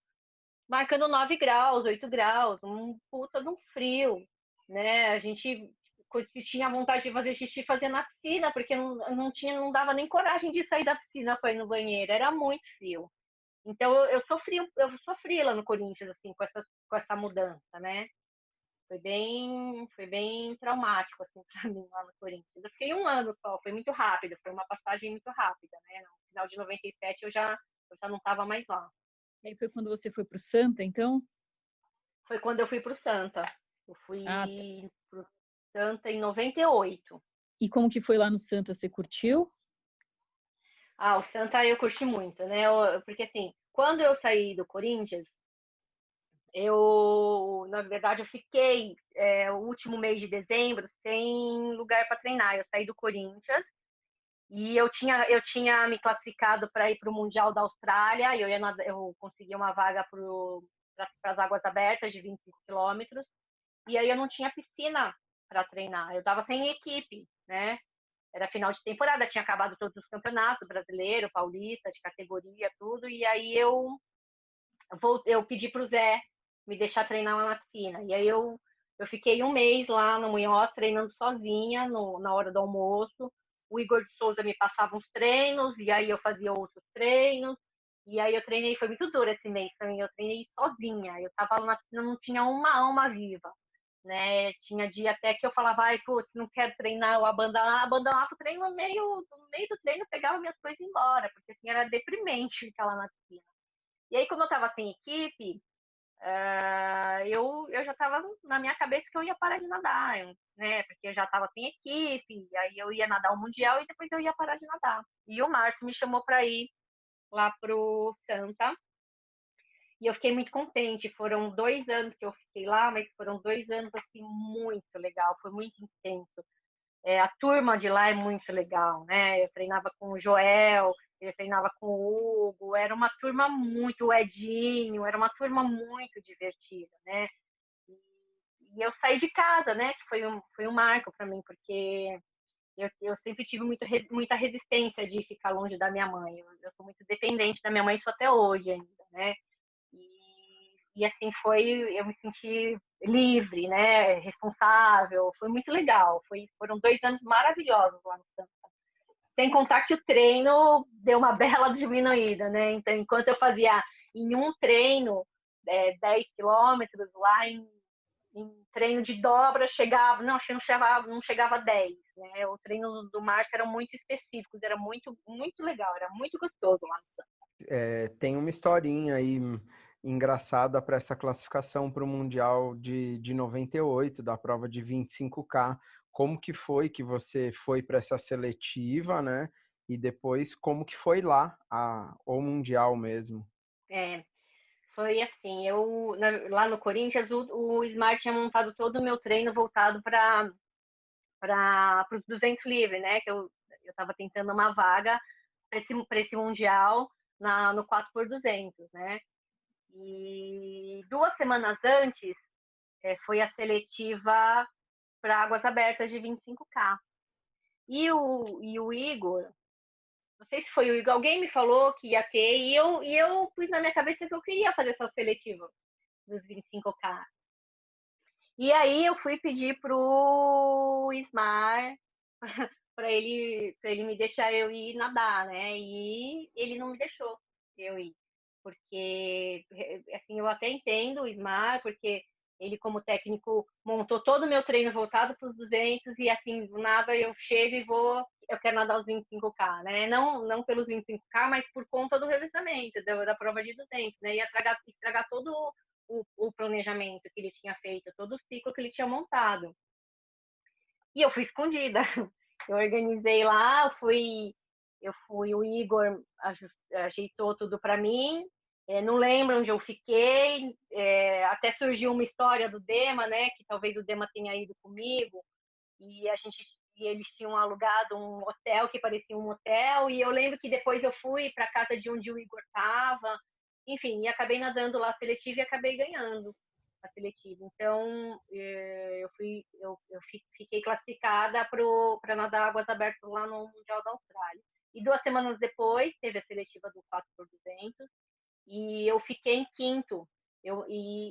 marcando 9 graus, 8 graus, um puta de um frio, né? A gente tinha vontade de fazer xixi, fazer na piscina, porque não dava nem coragem de sair da piscina para ir no banheiro, era muito frio. Então eu sofri lá no Corinthians assim com essa mudança, né? Foi bem traumático assim para mim lá no Corinthians. Eu fiquei um ano só, foi muito rápido, foi uma passagem muito rápida, né? No final de 97 eu já não estava mais lá. E aí foi quando você foi para o Santa, então? Foi quando eu fui para o Santa. Eu Ah, tá. fui para o Santa em 98. E como que foi lá no Santa? Você curtiu? O Santa eu curti muito, né? Porque assim, quando eu saí do Corinthians, na verdade, eu fiquei o último mês de dezembro sem lugar para treinar. Eu saí do Corinthians e eu tinha me classificado para ir para o Mundial da Austrália. Eu consegui uma vaga para as águas abertas de 25 quilômetros. E aí eu não tinha piscina para treinar. Eu estava sem equipe, né? Era final de temporada, tinha acabado todos os campeonatos, brasileiro, paulista, de categoria, tudo. E aí eu pedi para o Zé me deixar treinar lá na piscina. E aí eu fiquei um mês lá no Munhoz treinando sozinha na hora do almoço. O Igor de Souza me passava uns treinos e aí eu fazia outros treinos. E aí eu treinei, foi muito duro esse mês também, eu treinei sozinha. Eu tava lá na piscina, não tinha uma alma viva, né? Tinha dia até que eu falava, ai, putz, não quero treinar, eu abandonava o treino no meio do treino, pegava minhas coisas e ia embora, porque assim, era deprimente ficar lá na piscina. E aí, como eu estava sem equipe, eu já estava na minha cabeça que eu ia parar de nadar, né? Porque eu já estava sem equipe, e aí eu ia nadar o Mundial e depois eu ia parar de nadar. E o Márcio me chamou para ir lá pro Santa, e eu fiquei muito contente. Foram 2 anos que eu fiquei lá, mas foram 2 anos assim muito legal, foi muito intenso. A turma de lá é muito legal, né? Eu treinava com o Joel, eu treinava com o Hugo, era uma turma muito, o Edinho, era uma turma muito divertida, né? E eu saí de casa, né? Que foi um marco para mim, porque eu sempre tive muita resistência de ficar longe da minha mãe. Eu sou muito dependente da minha mãe, sou até hoje ainda, né? E assim eu me senti livre, né? Responsável, foi muito legal. Foram 2 anos maravilhosos lá no Santa. Sem contar que o treino deu uma bela diminuída, né? Então, enquanto eu fazia em um treino 10 quilômetros, lá em treino de dobra acho que não chegava a 10, né? O treino do Márcio era muito específico, era muito, muito legal, era muito gostoso lá no Santa. Tem uma historinha aí engraçada para essa classificação para o Mundial de 98, da prova de 25K. Como que foi que você foi para essa seletiva, né? E depois, como que foi lá, o Mundial mesmo? É, foi assim, lá no Corinthians, o Smart tinha montado todo o meu treino voltado para para os 200 livre, né? Que eu estava tentando uma vaga para esse mundial no 4x200, né? E 2 semanas antes foi a seletiva para águas abertas de 25K. E o Igor, não sei se foi o Igor, alguém me falou que ia ter, e eu pus na minha cabeça que eu queria fazer essa seletiva dos 25K. E aí eu fui pedir pro Ismar para ele me deixar eu ir nadar, né? E ele não me deixou eu ir. Porque, assim, eu até entendo o Ismar, porque ele, como técnico, montou todo o meu treino voltado para os 200 e, assim, do nada eu chego e eu quero nadar os 25K, né? Não pelos 25K, mas por conta do revezamento, da prova de 200, né? Ia estragar todo o planejamento que ele tinha feito, todo o ciclo que ele tinha montado. E eu fui escondida. Eu organizei lá, o Igor ajeitou tudo para mim. Não lembro onde eu fiquei. Até surgiu uma história do Dema, né? Que talvez o Dema tenha ido comigo. E eles tinham alugado um hotel que parecia um hotel. E eu lembro que depois eu fui para a casa de onde o Igor estava. Enfim, e acabei nadando lá a seletiva e acabei ganhando a seletiva. Então, eu fiquei classificada para nadar águas abertas lá no Mundial da Austrália. E 2 semanas depois, teve a seletiva do 4x200 e eu fiquei em quinto.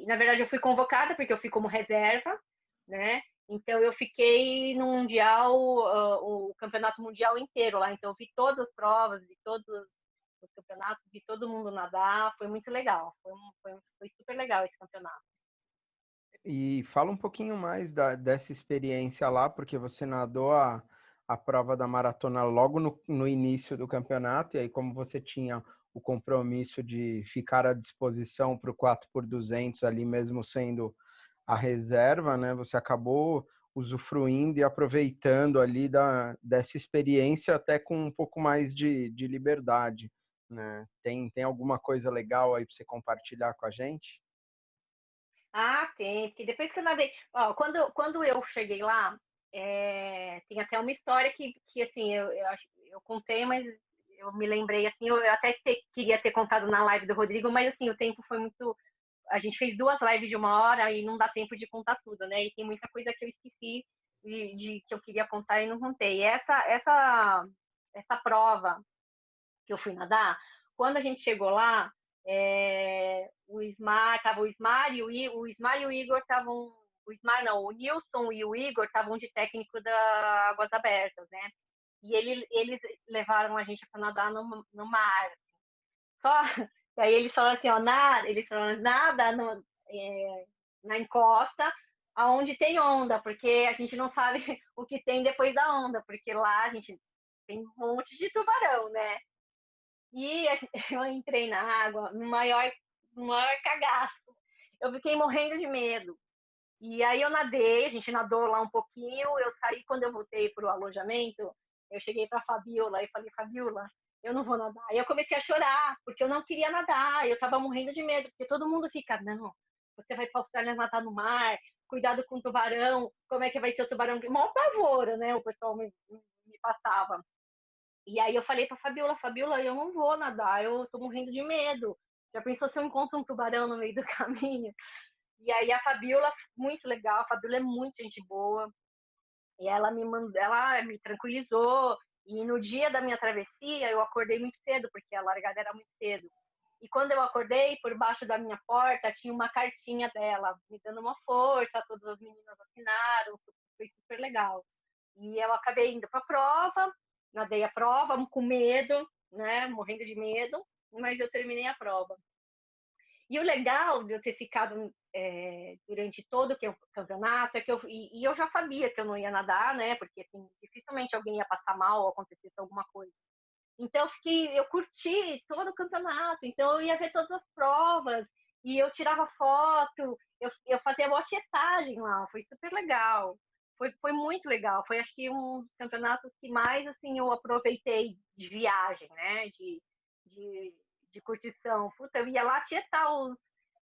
Na verdade, eu fui convocada porque eu fui como reserva, né? Então, eu fiquei no Mundial, o campeonato mundial inteiro lá. Então, eu vi todas as provas, vi todos os campeonatos, vi todo mundo nadar. Foi muito legal. Foi super legal esse campeonato. E fala um pouquinho mais dessa experiência lá, porque você nadou a prova da maratona logo no início do campeonato, e aí como você tinha o compromisso de ficar à disposição para o 4x200 ali mesmo sendo a reserva, né? Você acabou usufruindo e aproveitando ali dessa experiência até com um pouco mais de liberdade, né? Tem alguma coisa legal aí para você compartilhar com a gente? Ah, tem. Porque depois que eu nadei. Ó, quando eu cheguei lá, tem até uma história que assim, eu contei, mas eu me lembrei, assim, eu até queria ter contado na live do Rodrigo, mas assim, o tempo foi muito. A gente fez 2 lives de 1 hora e não dá tempo de contar tudo, né? E tem muita coisa que eu esqueci que eu queria contar e não contei. E essa prova que eu fui nadar, quando a gente chegou lá, o Ismar o Ismar e o Igor estavam, o Ismar não, o Nilson e o Igor estavam de técnico da Águas Abertas, né? E eles levaram a gente para nadar no mar. Só, e aí eles falaram assim, ó, nada na encosta, aonde tem onda, porque a gente não sabe o que tem depois da onda, porque lá a gente tem um monte de tubarão, né? E eu entrei na água no maior cagaço. Eu fiquei morrendo de medo. E aí eu nadei, a gente nadou lá um pouquinho, eu saí quando eu voltei pro alojamento, eu cheguei pra Fabiola e falei, Fabiola, eu não vou nadar. E eu comecei a chorar, porque eu não queria nadar, eu tava morrendo de medo, porque todo mundo fica, não, você vai pra Austrália nadar no mar, cuidado com o tubarão, como é que vai ser o tubarão? Mó pavor, né, o pessoal me passava. E aí eu falei pra Fabiola, eu não vou nadar, eu tô morrendo de medo. Já pensou se eu encontro um tubarão no meio do caminho? E aí a Fabiola, muito legal, a Fabiola é muito gente boa. E ela me tranquilizou. E no dia da minha travessia, eu acordei muito cedo, porque a largada era muito cedo. E quando eu acordei, por baixo da minha porta, tinha uma cartinha dela, me dando uma força, todas as meninas assinaram, foi super legal. E eu acabei indo para a prova, nadei a prova com medo, né, morrendo de medo, mas eu terminei a prova. E o legal de eu ter ficado durante todo o campeonato é que eu já sabia que eu não ia nadar, né, porque assim, dificilmente alguém ia passar mal ou acontecesse alguma coisa. Então eu curti todo o campeonato, então eu ia ver todas as provas e eu tirava foto, eu fazia uma tietagem lá, foi super legal. Foi muito legal, foi acho que um dos campeonatos que mais assim eu aproveitei de viagem, né, de, de curtição. Puta, eu ia lá tietar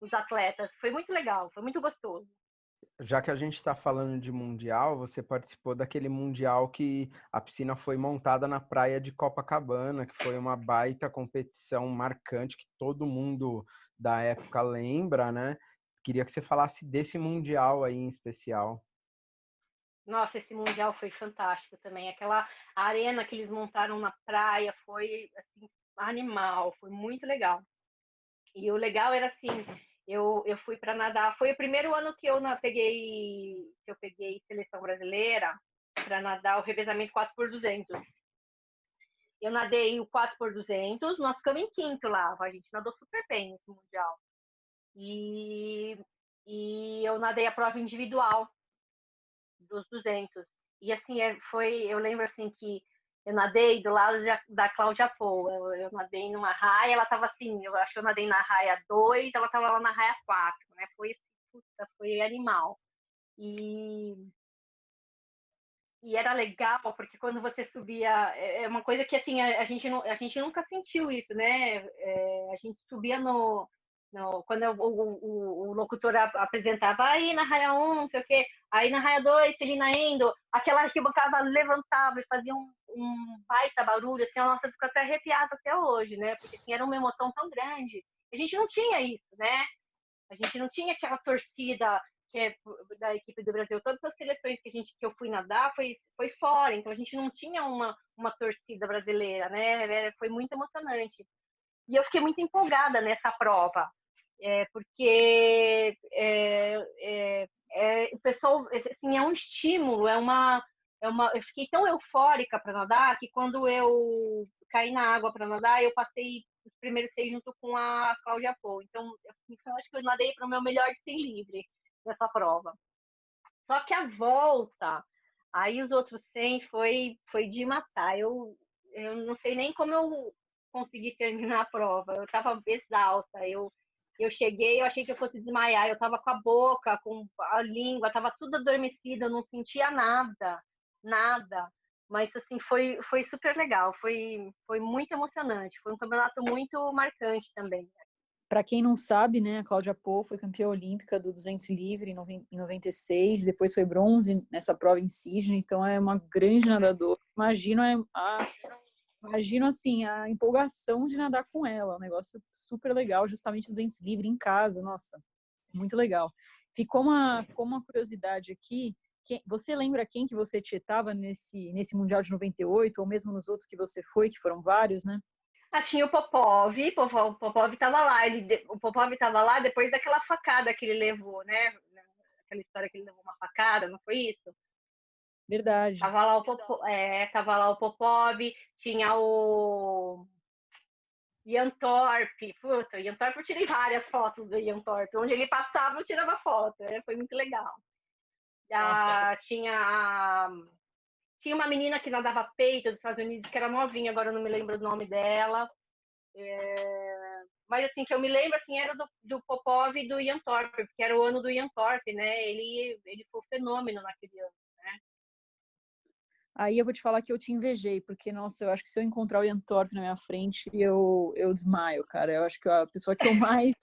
os atletas, foi muito legal, foi muito gostoso. Já que a gente está falando de mundial, você participou daquele mundial que a piscina foi montada na praia de Copacabana, que foi uma baita competição marcante que todo mundo da época lembra, né? Queria que você falasse desse mundial aí em especial. Nossa, esse mundial foi fantástico também. Aquela arena que eles montaram na praia foi assim animal, foi muito legal. E o legal era assim, eu fui para nadar. Foi o primeiro ano que eu peguei seleção brasileira para nadar o revezamento 4x200. Eu nadei o 4x200, nós ficamos em quinto lá. A gente nadou super bem nesse mundial. E, e eu nadei a prova individual dos 200. E assim, eu lembro assim que eu nadei do lado da Cláudia Pou. Eu nadei numa raia, ela tava assim, eu acho que eu nadei na raia 2, ela tava lá na raia 4, né? Foi animal. E, e era legal, porque quando você subia, é uma coisa que assim, a gente nunca sentiu isso, né? A gente subia quando o locutor apresentava aí na raia 1, não sei o quê, aí na raia 2, Celina Endo, aquela arquibancada levantava e fazia um baita barulho, assim, a nossa ficou até arrepiada até hoje, né? Porque assim, era uma emoção tão grande. A gente não tinha isso, né? A gente não tinha aquela torcida que é da equipe do Brasil. Todas as seleções que eu fui nadar foi fora, então a gente não tinha uma torcida brasileira, né? Foi muito emocionante. E eu fiquei muito empolgada nessa prova, porque o pessoal, assim, é um estímulo, eu fiquei tão eufórica para nadar que quando eu caí na água para nadar, eu passei os primeiros 6 junto com a Cláudia Pou. Então, assim, eu acho que eu nadei para o meu melhor de 100 livre nessa prova. Só que a volta, aí os outros 100 foi de matar. Eu não sei nem como eu consegui terminar a prova. Eu estava exausta. Eu cheguei, eu achei que eu fosse desmaiar. Eu estava com a boca, com a língua, estava tudo adormecida, eu não sentia nada, nada. Mas assim, foi super legal, foi muito emocionante. Foi um campeonato muito marcante também. Para quem não sabe, né, a Cláudia Pou foi campeã olímpica do 200 livre em 96, depois foi bronze nessa prova em Sydney, então é uma grande nadadora. Imagino assim, a empolgação de nadar com ela, um negócio super legal, justamente 200 livre em casa, nossa, muito legal. Ficou uma curiosidade aqui, você lembra quem que você tietava nesse Mundial de 98, ou mesmo nos outros que você foi, que foram vários, né? Tinha o Popov estava lá, o Popov estava lá depois daquela facada que ele levou, né? Aquela história que ele levou uma facada, não foi isso? Verdade. Tava lá o Popov, tinha o Ian Thorpe. Puta, o Ian Thorpe, eu tirei várias fotos do Ian Thorpe. Onde ele passava, eu tirava foto. Foi muito legal. Nossa. Tinha uma menina que nadava peito dos Estados Unidos, que era novinha, agora eu não me lembro o nome dela. Mas assim, que eu me lembro assim, era do Popov e do Ian Thorpe, porque era o ano do Ian Thorpe, né? Ele foi um fenômeno naquele ano, né? Aí eu vou te falar que eu te invejei, porque, nossa, eu acho que se eu encontrar o Ian Thorpe na minha frente, eu desmaio, cara. Eu acho que a pessoa que eu mais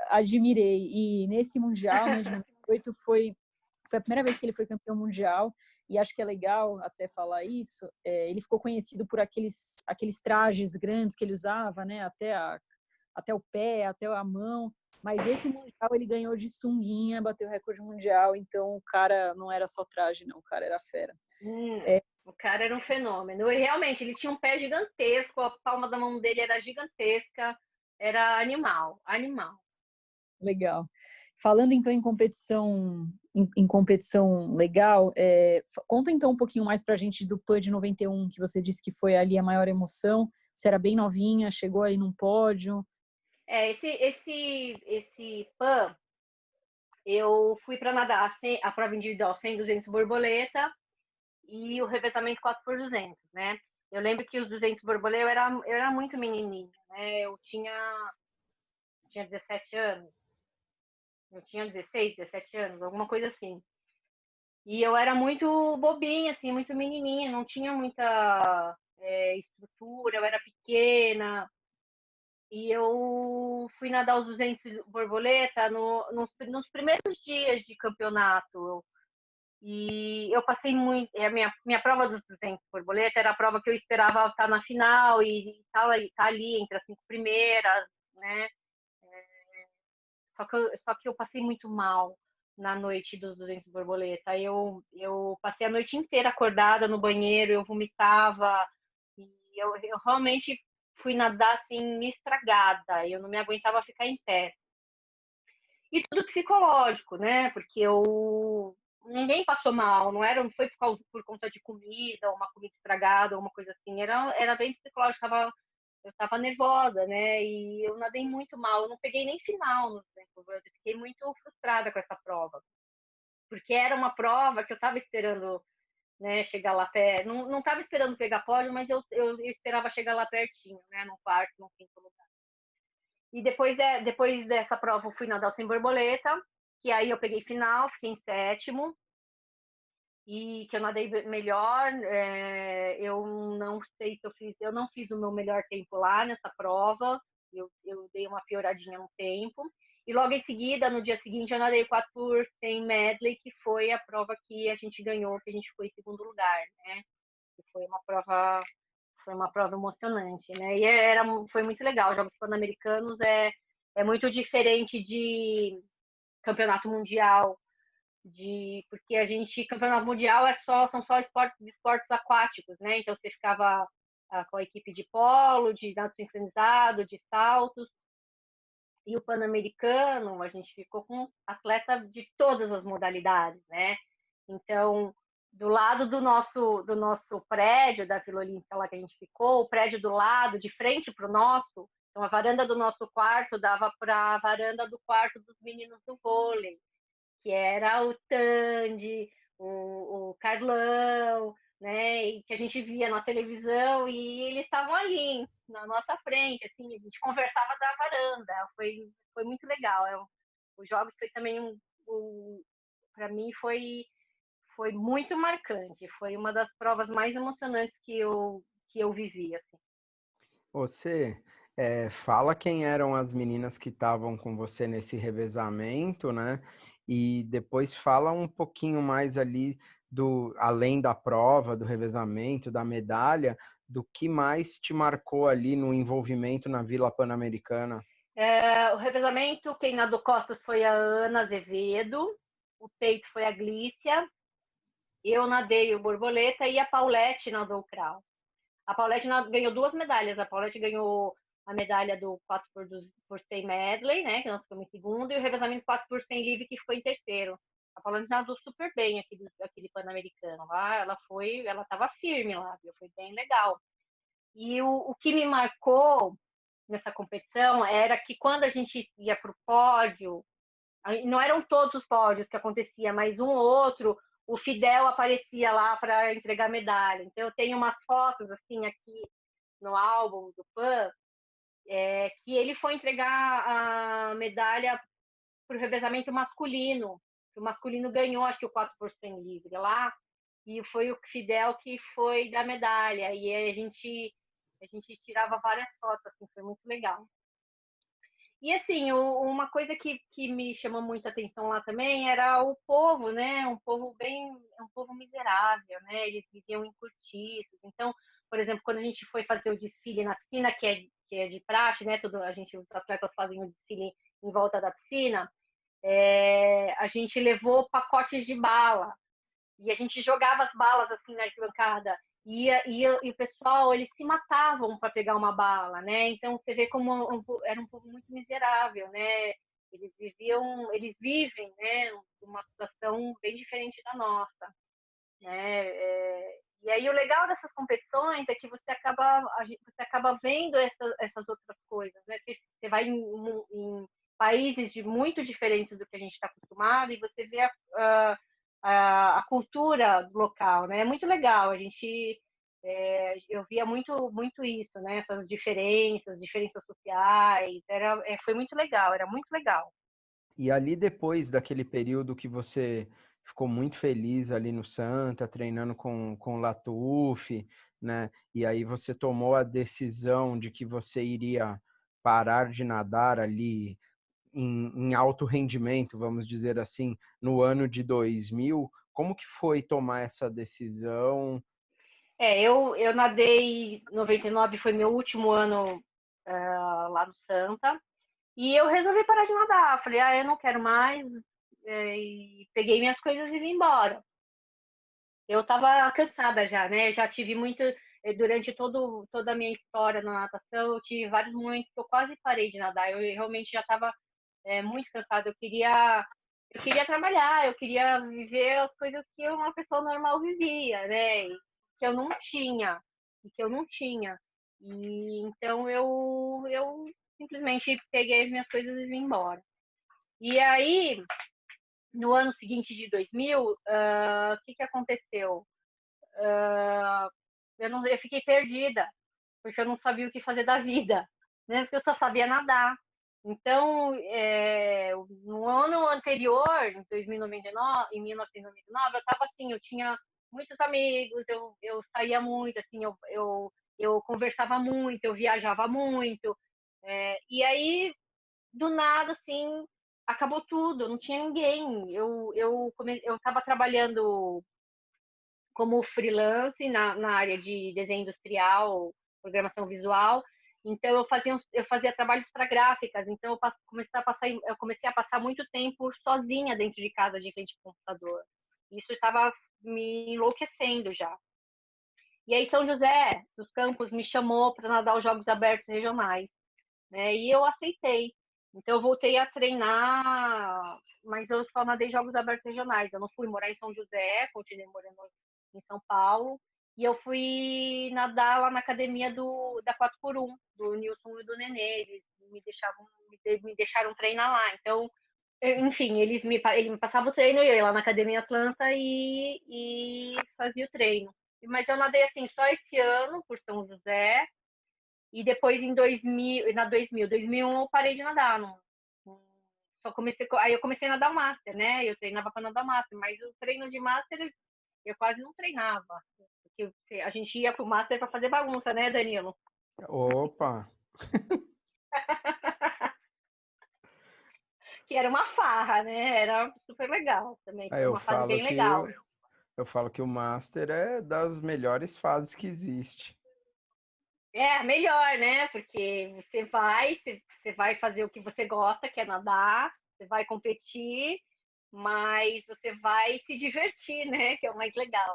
admirei. E nesse Mundial, né, de 98, foi a primeira vez que ele foi campeão mundial, e acho que é legal até falar isso, ele ficou conhecido por aqueles trajes grandes que ele usava, né, até o pé, até a mão, mas esse mundial ele ganhou de sunguinha, bateu o recorde mundial, então o cara não era só traje, não, o cara era fera. O cara era um fenômeno. E realmente, ele tinha um pé gigantesco, a palma da mão dele era gigantesca, era animal, animal. Legal. Falando então em competição legal, conta então um pouquinho mais pra gente do PAN de 91, que você disse que foi ali a maior emoção. Você era bem novinha, chegou aí num pódio. Esse PAN, eu fui para nadar a prova individual 100, 200 borboleta e o revezamento 4x200, né? Eu lembro que os 200 borboleta eu era muito menininha, né? Eu tinha 17 anos. Eu tinha 16, 17 anos, alguma coisa assim. E eu era muito bobinha, assim, muito menininha, não tinha muita estrutura, eu era pequena. e eu fui nadar os 200 borboleta nos primeiros dias de campeonato. E eu passei muito. A minha prova dos 200 borboleta era a prova que eu esperava estar na final e estar ali entre as 5 primeiras, né? Só que eu passei muito mal na noite dos 200 borboleta. Eu passei a noite inteira acordada no banheiro, eu vomitava, e eu realmente fui nadar assim, estragada, eu não me aguentava ficar em pé. E tudo psicológico, né? Porque ninguém passou mal, não foi por conta de comida, uma comida estragada, ou uma coisa assim, era bem psicológico, eu estava nervosa, né? E eu nadei muito mal, eu não peguei nem final no Vancouver, eu fiquei muito frustrada com essa prova, porque era uma prova que eu estava esperando, né, chegar lá perto, não estava esperando pegar pódio, mas eu esperava chegar lá pertinho, né, no quarto, no quinto lugar. E depois dessa prova eu fui nadar sem borboleta, que aí eu peguei final, fiquei em sétimo, e que eu nadei melhor. Eu não sei se eu não fiz o meu melhor tempo lá nessa prova, eu dei uma pioradinha no tempo. E logo em seguida, no dia seguinte, eu nadei 4 por 100 medley, que foi a prova que a gente ganhou, que a gente ficou em segundo lugar, né? Que foi uma prova emocionante, né? E foi muito legal. Os Jogos Pan-Americanos é muito diferente de campeonato mundial, porque campeonato mundial são só esportes aquáticos, né? Então você ficava com a equipe de polo, de nado sincronizado, de saltos. E o Pan-Americano, a gente ficou com atleta de todas as modalidades, né? Então, do lado do nosso prédio, da Vila Olímpica lá que a gente ficou, o prédio do lado, de frente para o nosso, então a varanda do nosso quarto dava para a varanda do quarto dos meninos do vôlei, que era o Tandy, o Carlão, né, e que a gente via na televisão, e eles estavam ali na nossa frente, assim, a gente conversava da varanda, foi muito legal. Os jogos foi também para mim foi muito marcante, foi uma das provas mais emocionantes que eu vivi, assim. Você fala quem eram as meninas que estavam com você nesse revezamento, né? E depois fala um pouquinho mais ali além da prova, do revezamento, da medalha, do que mais te marcou ali no envolvimento na Vila Pan-Americana. O revezamento, quem nadou costas foi a Ana Azevedo, o peito foi a Glícia, eu nadei o borboleta e a Paulette nadou o crawl. A Paulette ganhou 2 medalhas. A Paulette ganhou a medalha do 4 por 100 medley, né, que nós ficamos em segundo, e o revezamento 4 por 100 livre, que ficou em terceiro. A Paulette nadou super bem aquele Pan-Americano lá. Ela estava firme lá, viu? Foi bem legal. E o que me marcou nessa competição era que quando a gente ia para o pódio, não eram todos os pódios que acontecia, mas um ou outro, o Fidel aparecia lá para entregar medalha. Então eu tenho umas fotos assim aqui no álbum do PAN, que ele foi entregar a medalha para o revezamento masculino. O masculino ganhou, acho que o 4 por 100 livre lá, e foi o Fidel que foi da medalha. E a gente tirava várias fotos, assim, foi muito legal. E assim, uma coisa que me chamou muita atenção lá também era o povo, né? Um povo miserável, né? Eles viviam em cortiços. Então, por exemplo, quando a gente foi fazer o desfile na piscina, que é de praxe, né? Os atletas fazem o desfile em volta da piscina. A gente levou pacotes de bala e a gente jogava as balas assim na arquibancada. E o pessoal, eles se matavam para pegar uma bala, né? Então você vê como era um povo muito miserável, né? Eles vivem, né, uma situação bem diferente da nossa, né? E aí o legal dessas competições é que você acaba vendo essas outras coisas, né? Você vai em países muito diferentes do que a gente está acostumado e você vê a cultura local, né? É muito legal. Eu via muito isso, né? Essas diferenças sociais. Foi muito legal, era muito legal. E ali depois daquele período que você ficou muito feliz ali no Santa, treinando com o Latuf, né? E aí você tomou a decisão de que você iria parar de nadar ali em alto rendimento, vamos dizer assim, no ano de 2000. Como que foi tomar essa decisão? Eu nadei em 99, foi meu último ano lá no Santa, e eu resolvi parar de nadar. Falei, eu não quero mais, e peguei minhas coisas e vim embora. Eu estava cansada já, né? Já tive muito, durante toda a minha história na natação, eu tive vários momentos que eu quase parei de nadar. Eu realmente já estava muito cansada. Eu queria trabalhar, eu queria viver as coisas que uma pessoa normal vivia, né? E que eu não tinha, e que eu não tinha. E então eu simplesmente peguei as minhas coisas e vim embora. E aí, no ano seguinte de 2000, o que aconteceu? Eu fiquei perdida, porque eu não sabia o que fazer da vida, né? Porque eu só sabia nadar. Então, no ano anterior, em 2099, em 1999, eu estava assim, eu tinha muitos amigos, eu saía muito, assim, eu conversava muito, eu viajava muito. E aí, do nada, assim, acabou tudo, não tinha ninguém. Eu estava trabalhando como freelance na área de desenho industrial, programação visual. Então eu fazia trabalhos para gráficas. Então eu comecei a passar muito tempo sozinha dentro de casa, de frente ao computador. Isso estava me enlouquecendo já. E aí São José dos Campos me chamou para nadar os Jogos Abertos Regionais, né? E eu aceitei. Então eu voltei a treinar, mas eu só nadei Jogos Abertos Regionais. Eu não fui morar em São José, continuei morando em São Paulo. E eu fui nadar lá na academia da 4x1, do Nilson e do Nenê. Eles me deixaram treinar lá. Então, enfim, ele me passava o treino, eu ia lá na Academia Atlanta e fazia o treino. Mas eu nadei assim só esse ano por São José. E depois em 2001 eu parei de nadar. Só aí eu comecei a nadar o Master, né? Eu treinava para nadar Master, mas o treino de Master eu quase não treinava. Porque a gente ia pro Master para fazer bagunça, né, Danilo? Opa! Que era uma farra, né? Era super legal também. Foi Eu uma fase falo bem legal. eu falo que o Master é das melhores fases que existe. Melhor, né? Porque você vai fazer o que você gosta, que é nadar, você vai competir, mas você vai se divertir, né? Que é o mais legal.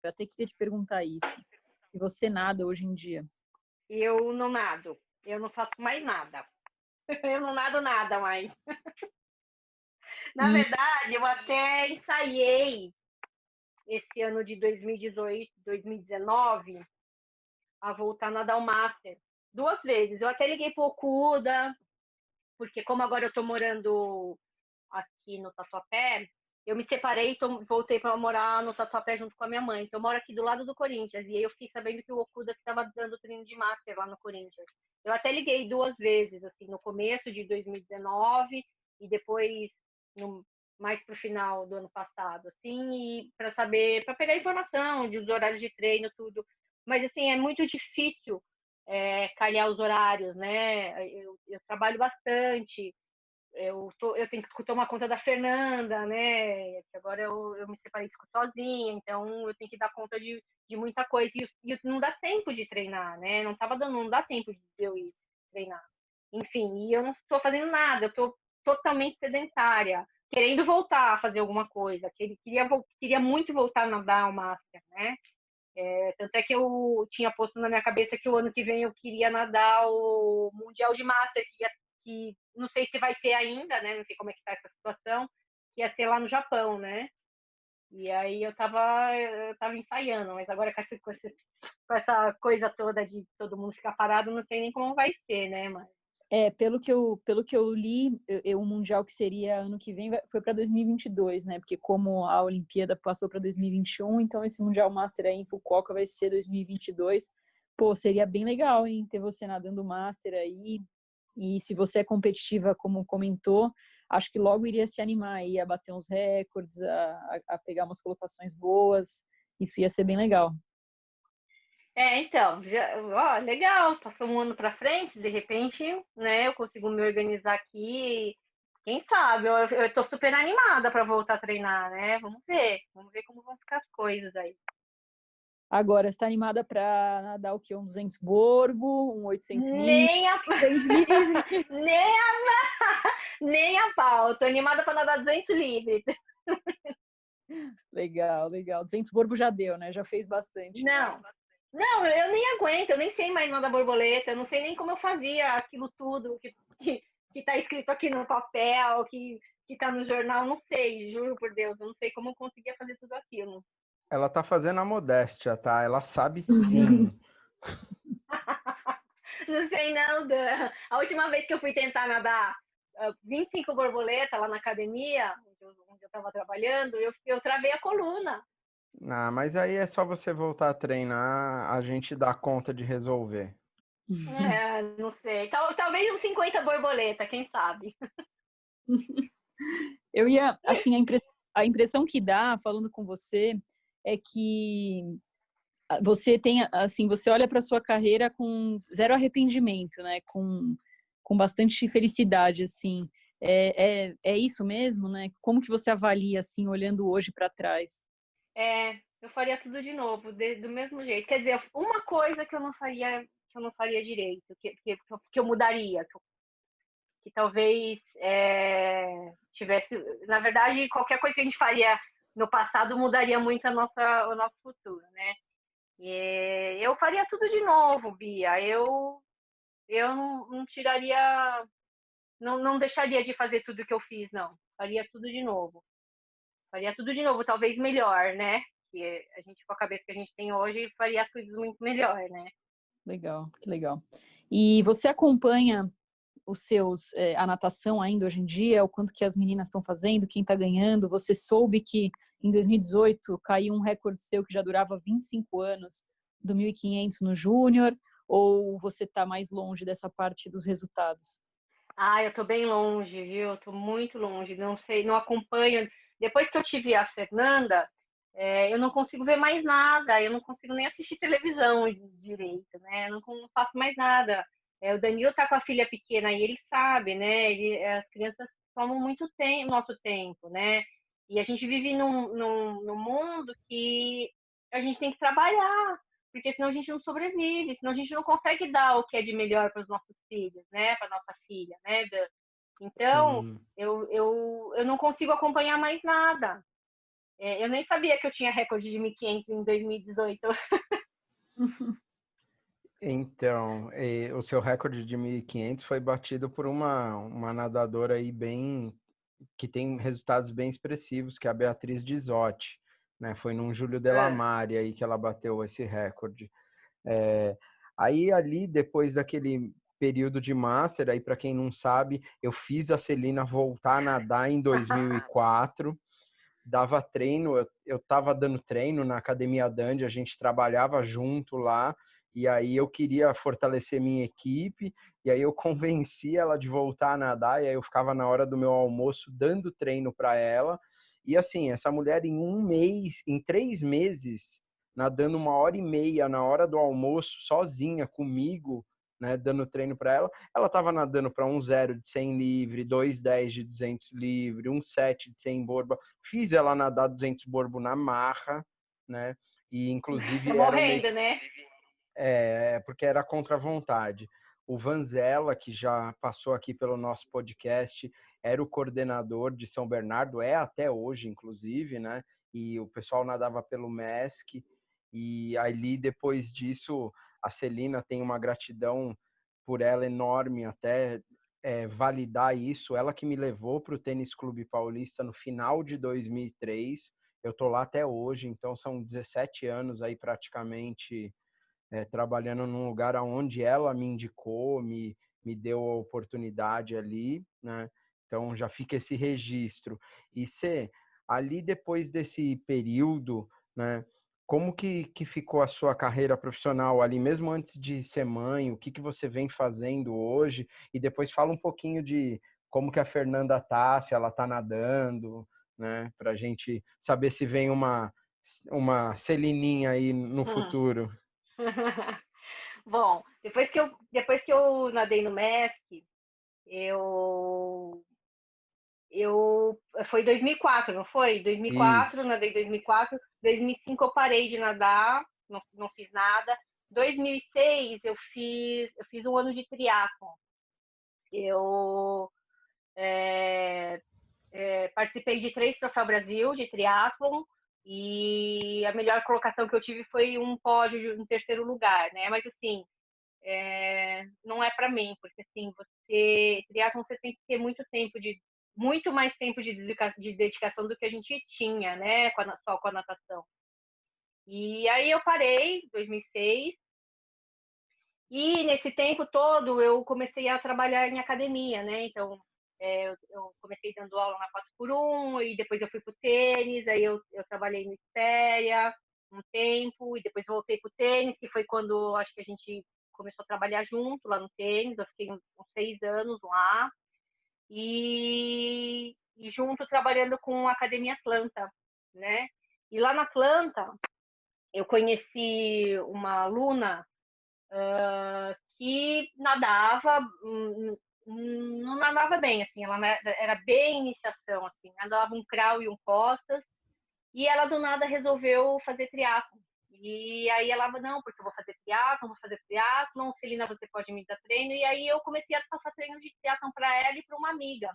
Eu até queria te perguntar isso. Se você nada hoje em dia? Eu não nado. Eu não faço mais nada. Eu não nado nada mais. Na E verdade, eu até ensaiei esse ano de 2018, 2019, a voltar a nadar o Master. 2 vezes. Eu até liguei pro Okuda, porque como agora eu tô morando aqui no Tatuapé, eu me separei e voltei para morar no Tatuapé junto com a minha mãe. Então eu moro aqui do lado do Corinthians. E aí eu fiquei sabendo que o Okuda estava dando treino de Master lá no Corinthians. Eu até liguei 2 vezes, assim, no começo de 2019 e depois mais pro final do ano passado, assim, e para saber, para pegar informação de horários de treino, tudo. Mas assim, é muito difícil calhar os horários, né? Eu trabalho bastante, eu tenho que tomar conta da Fernanda, né? Que agora eu me separei, fico sozinha, então eu tenho que dar conta de muita coisa. E não dá tempo de treinar, né? Não dá tempo de eu ir treinar. Enfim, e eu não estou fazendo nada, eu estou totalmente sedentária, querendo voltar a fazer alguma coisa. Queria muito voltar a nadar o Master, né? Tanto é que eu tinha posto na minha cabeça que o ano que vem eu queria nadar o Mundial de Master, que não sei se vai ter ainda, né? Não sei como é que tá essa situação, que ia ser lá no Japão, né? E aí eu tava ensaiando, mas agora com essa coisa toda de todo mundo ficar parado, não sei nem como vai ser, né? Mas pelo que eu li, o Mundial que seria ano que vem foi para 2022, né? Porque como a Olimpíada passou para 2021, então esse Mundial Master aí em Fukuoka vai ser 2022. Pô, seria bem legal, hein? Ter você nadando Master aí. E se você é competitiva, como comentou, acho que logo iria se animar aí a bater uns recordes, a pegar umas colocações boas. Isso ia ser bem legal. Então, ó, legal, passou um ano para frente, de repente, né, eu consigo me organizar aqui. Quem sabe? Eu tô super animada para voltar a treinar, né? Vamos ver como vão ficar as coisas aí. Agora, você está animada para nadar o quê? Um 200 borbo, um 800 livre, Nem a 200 livre? nem a nem a pau. Tô animada para nadar 200 livre. Legal, legal. 200 borbo já deu, né? Já fez bastante. Não. Não, eu nem aguento, eu nem sei mais nadar borboleta, eu não sei nem como eu fazia aquilo tudo que tá escrito aqui no papel, que tá no jornal, não sei, juro por Deus, eu não sei como eu conseguia fazer tudo aquilo. Ela tá fazendo a modéstia, tá? Ela sabe sim. Não sei não, Dan. A última vez que eu fui tentar nadar 25 borboletas lá na academia, onde eu tava trabalhando, eu travei a coluna. Ah, mas aí é só você voltar a treinar, a gente dá conta de resolver. Não sei. Talvez uns 50 borboleta, quem sabe? Eu ia, assim, a impressão que dá, falando com você, é que você tem, assim, você olha para sua carreira com zero arrependimento, né? Com bastante felicidade, assim. É isso mesmo, né? Como que você avalia, assim, olhando hoje para trás? Eu faria tudo de novo, do mesmo jeito. Quer dizer, uma coisa que eu não faria direito, que eu mudaria, que talvez tivesse. Na verdade, qualquer coisa que a gente faria no passado mudaria muito o nosso futuro, né? E eu faria tudo de novo, Bia. Eu não tiraria, não deixaria de fazer tudo que eu fiz, não. Faria tudo de novo. Faria tudo de novo, talvez melhor, né? Que a gente, com a cabeça que a gente tem hoje, faria as coisas muito melhor, né? Legal, que legal. E você acompanha a natação ainda hoje em dia, o quanto que as meninas estão fazendo, quem está ganhando? Você soube que em 2018 caiu um recorde seu que já durava 25 anos, do 1.500 no Júnior, ou você está mais longe dessa parte dos resultados? Eu tô bem longe, viu? Eu tô muito longe, não sei, não acompanho. Depois que eu tive a Fernanda, eu não consigo ver mais nada, eu não consigo nem assistir televisão direito, né? Eu não faço mais nada. O Danilo tá com a filha pequena e ele sabe, né? As crianças tomam muito tempo, nosso tempo, né? E a gente vive num mundo que a gente tem que trabalhar, porque senão a gente não sobrevive, senão a gente não consegue dar o que é de melhor para os nossos filhos, né? Para nossa filha, né? Então, Sim. eu não consigo acompanhar mais nada. Eu nem sabia que eu tinha recorde de 1.500 em 2018. Então, o seu recorde de 1.500 foi batido por uma nadadora aí que tem resultados bem expressivos, que é a Beatriz Dizotti, né? Foi num Júlio Delamare aí que ela bateu esse recorde. Aí ali, depois daquele período de Master, aí para quem não sabe, eu fiz a Celina voltar a nadar em 2004, dava treino, eu estava dando treino na Academia Dandy, a gente trabalhava junto lá, e aí eu queria fortalecer minha equipe, e aí eu convenci ela de voltar a nadar, e aí eu ficava na hora do meu almoço dando treino para ela, e assim, essa mulher em um mês, em 3 meses, nadando 1h30 na hora do almoço, sozinha, comigo, né, dando treino para ela, ela estava nadando para 1,0 de 100 livre, 2,10 de 200 livre, 1,7 de 100 borba. Fiz ela nadar 200 borbo na marra, né? E inclusive Tô era meio morrendo, né? porque era contra a vontade. O Vanzella, que já passou aqui pelo nosso podcast, era o coordenador de São Bernardo, é até hoje, inclusive, né? E o pessoal nadava pelo MESC. E ali, depois disso, a Celina tem uma gratidão por ela enorme, até validar isso. Ela que me levou para o Tênis Clube Paulista no final de 2003. Eu tô lá até hoje, então são 17 anos aí praticamente trabalhando num lugar onde ela me indicou, me deu a oportunidade ali, né? Então já fica esse registro. E ali depois desse período, né? Como que ficou a sua carreira profissional ali, mesmo antes de ser mãe? O que você vem fazendo hoje? E depois fala um pouquinho de como que a Fernanda tá, se ela tá nadando, né? Para a gente saber se vem uma Celininha aí no futuro. Bom, depois que eu nadei no MESC, eu foi 2004, não foi? 2004, Isso. nadei 2004, 2005 eu parei de nadar, não fiz nada. 2006 eu fiz um ano de triatlon. Eu é, participei de 3 Troféu Brasil de triatlon e a melhor colocação que eu tive foi um pódio, um terceiro lugar, né? Mas assim, não é para mim, porque assim, triatlon você tem que ter muito mais tempo de dedicação do que a gente tinha, né, só com a natação. E aí eu parei em 2006 e nesse tempo todo eu comecei a trabalhar em academia, né? Então eu comecei dando aula na 4x1 e depois eu fui pro tênis, aí eu trabalhei no Espéria um tempo e depois voltei pro tênis, que foi quando acho que a gente começou a trabalhar junto lá no tênis. Eu fiquei uns 6 anos lá e junto trabalhando com a Academia Atlanta, né? E lá na Atlanta eu conheci uma aluna que nadava, não nadava bem, assim, ela era bem iniciação, assim, nadava um crawl e um costas, e ela do nada resolveu fazer triatlon. E aí ela falou, não, porque eu vou fazer triatlon, Celina, você pode me dar treino. E aí eu comecei a passar treino de triatlon para ela e para uma amiga.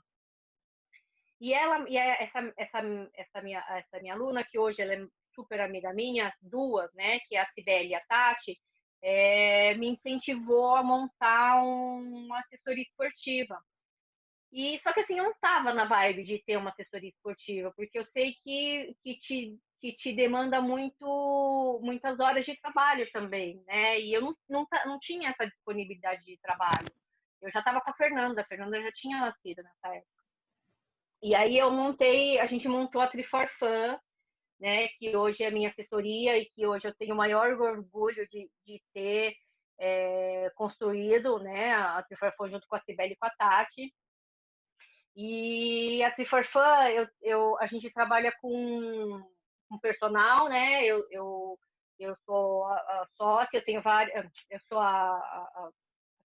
Essa minha aluna, que hoje ela é super amiga minha, as duas, né, que é a Cibele e a Tati, me incentivou a montar uma assessoria esportiva. E só que assim, eu não estava na vibe de ter uma assessoria esportiva, porque eu sei que te demanda muitas horas de trabalho também, né? E eu não tinha essa disponibilidade de trabalho. Eu já estava com a Fernanda já tinha nascido nessa época. E aí a gente montou a Tri4Fun, né, que hoje é a minha assessoria e que hoje eu tenho o maior orgulho de ter construído, né, a Tri4Fun junto com a Cibele e com a Tati. E a Tri4Fun, a gente trabalha com personal, né, eu sou a sócia, eu tenho várias, eu sou a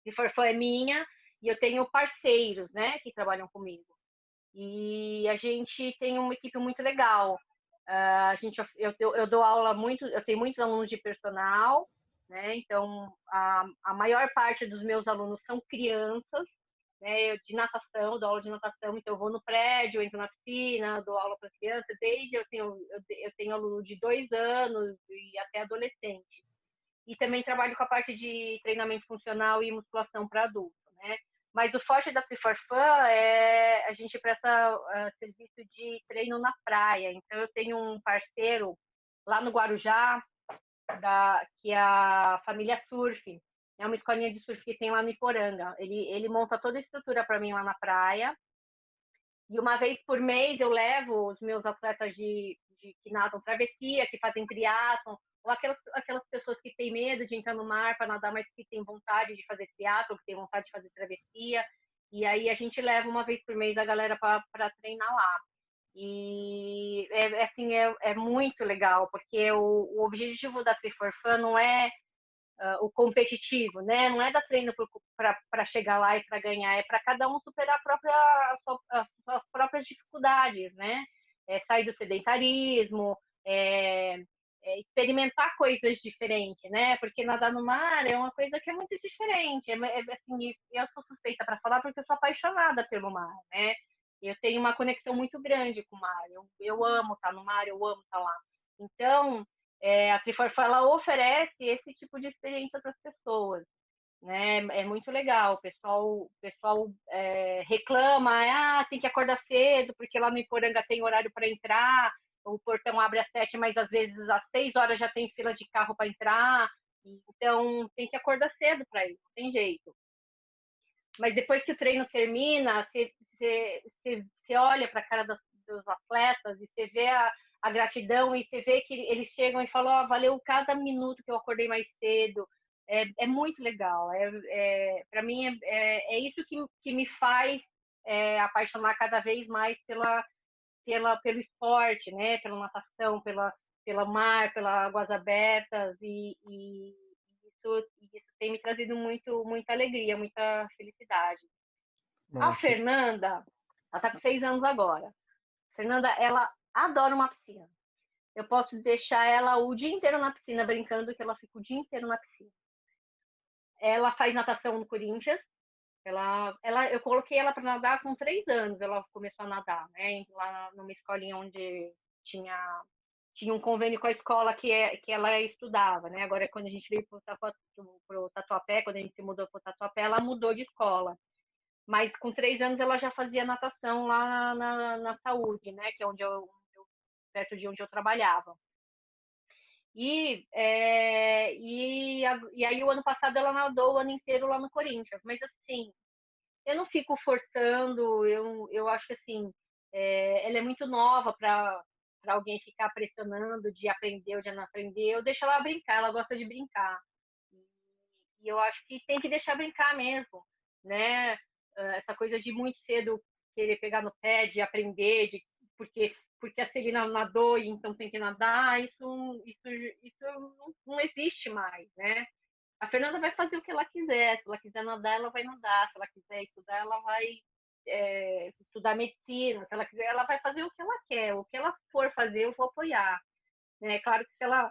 Tri4Fun é minha e eu tenho parceiros, né, que trabalham comigo. E a gente tem uma equipe muito legal. Eu dou aula muito, eu tenho muitos alunos de personal, né? Então a maior parte dos meus alunos são crianças, né? De natação, dou aula de natação, então eu vou no prédio, entro na piscina, dou aula para crianças, desde assim, eu tenho aluno de 2 anos e até adolescente. E também trabalho com a parte de treinamento funcional e musculação para adulto, né? Mas o forte da Tri4Fun a gente presta serviço de treino na praia. Então eu tenho um parceiro lá no Guarujá, que é a Família Surf. É uma escolinha de surf que tem lá no Iporanga. Ele monta toda a estrutura para mim lá na praia. E uma vez por mês eu levo os meus atletas que nadam travessia, que fazem triatlon, ou aquelas pessoas que têm medo de entrar no mar para nadar, mas que têm vontade de fazer triatlon, que têm vontade de fazer travessia. E aí a gente leva uma vez por mês a galera para treinar lá. E assim, é muito legal, porque o objetivo da Tri4Fun não é o competitivo, né? Não é dar treino para chegar lá e para ganhar, é para cada um superar as suas próprias dificuldades, né? Sair do sedentarismo, experimentar coisas diferentes, né? Porque nadar no mar é uma coisa que é muito diferente. Assim, eu sou suspeita para falar porque eu sou apaixonada pelo mar, né? Eu tenho uma conexão muito grande com o mar. Eu amo estar no mar, eu amo estar lá. Então, a Tri4Fun ela oferece esse tipo de experiência para as pessoas, né? É muito legal. O pessoal reclama, tem que acordar cedo porque lá no Iporanga tem horário para entrar. O portão abre às 7, mas às vezes às 6 horas já tem fila de carro para entrar. Então tem que acordar cedo para ir, não tem jeito. Mas depois que o treino termina, você olha para a cara dos atletas e você vê a gratidão e você vê que eles chegam e falam, valeu cada minuto que eu acordei mais cedo. É muito legal. Para mim, é isso que me faz apaixonar cada vez mais pelo esporte, né? Pela natação, pela mar, pelas águas abertas. E isso tem me trazido muita alegria, muita felicidade. A Bom, Fernanda, ela tá com 6 anos agora. A Fernanda, ela adora uma piscina. Eu posso deixar ela o dia inteiro na piscina brincando, que ela fica o dia inteiro na piscina. Ela faz natação no Corinthians. Eu coloquei ela para nadar com 3 anos. Ela começou a nadar, né? Lá numa escolinha onde tinha um convênio com a escola que ela estudava, né? Agora, quando a gente veio pro Tatuapé, quando a gente se mudou para o Tatuapé, ela mudou de escola. Mas com 3 anos ela já fazia natação lá na saúde, né? Que é perto de onde eu trabalhava. E aí o ano passado ela nadou o ano inteiro lá no Corinthians. Mas assim, eu não fico forçando, eu acho que assim, ela é muito nova para alguém ficar pressionando de aprender ou de não aprender. Eu deixo ela brincar, ela gosta de brincar. E eu acho que tem que deixar brincar mesmo, né? Essa coisa de muito cedo querer pegar no pé, de aprender, porque a Celina nadou e então tem que nadar, isso não existe mais, né? A Fernanda vai fazer o que ela quiser. Se ela quiser nadar, ela vai nadar. Se ela quiser estudar, ela vai estudar medicina. Se ela quiser, ela vai fazer o que ela quer. O que ela for fazer, eu vou apoiar. Né? Claro que se ela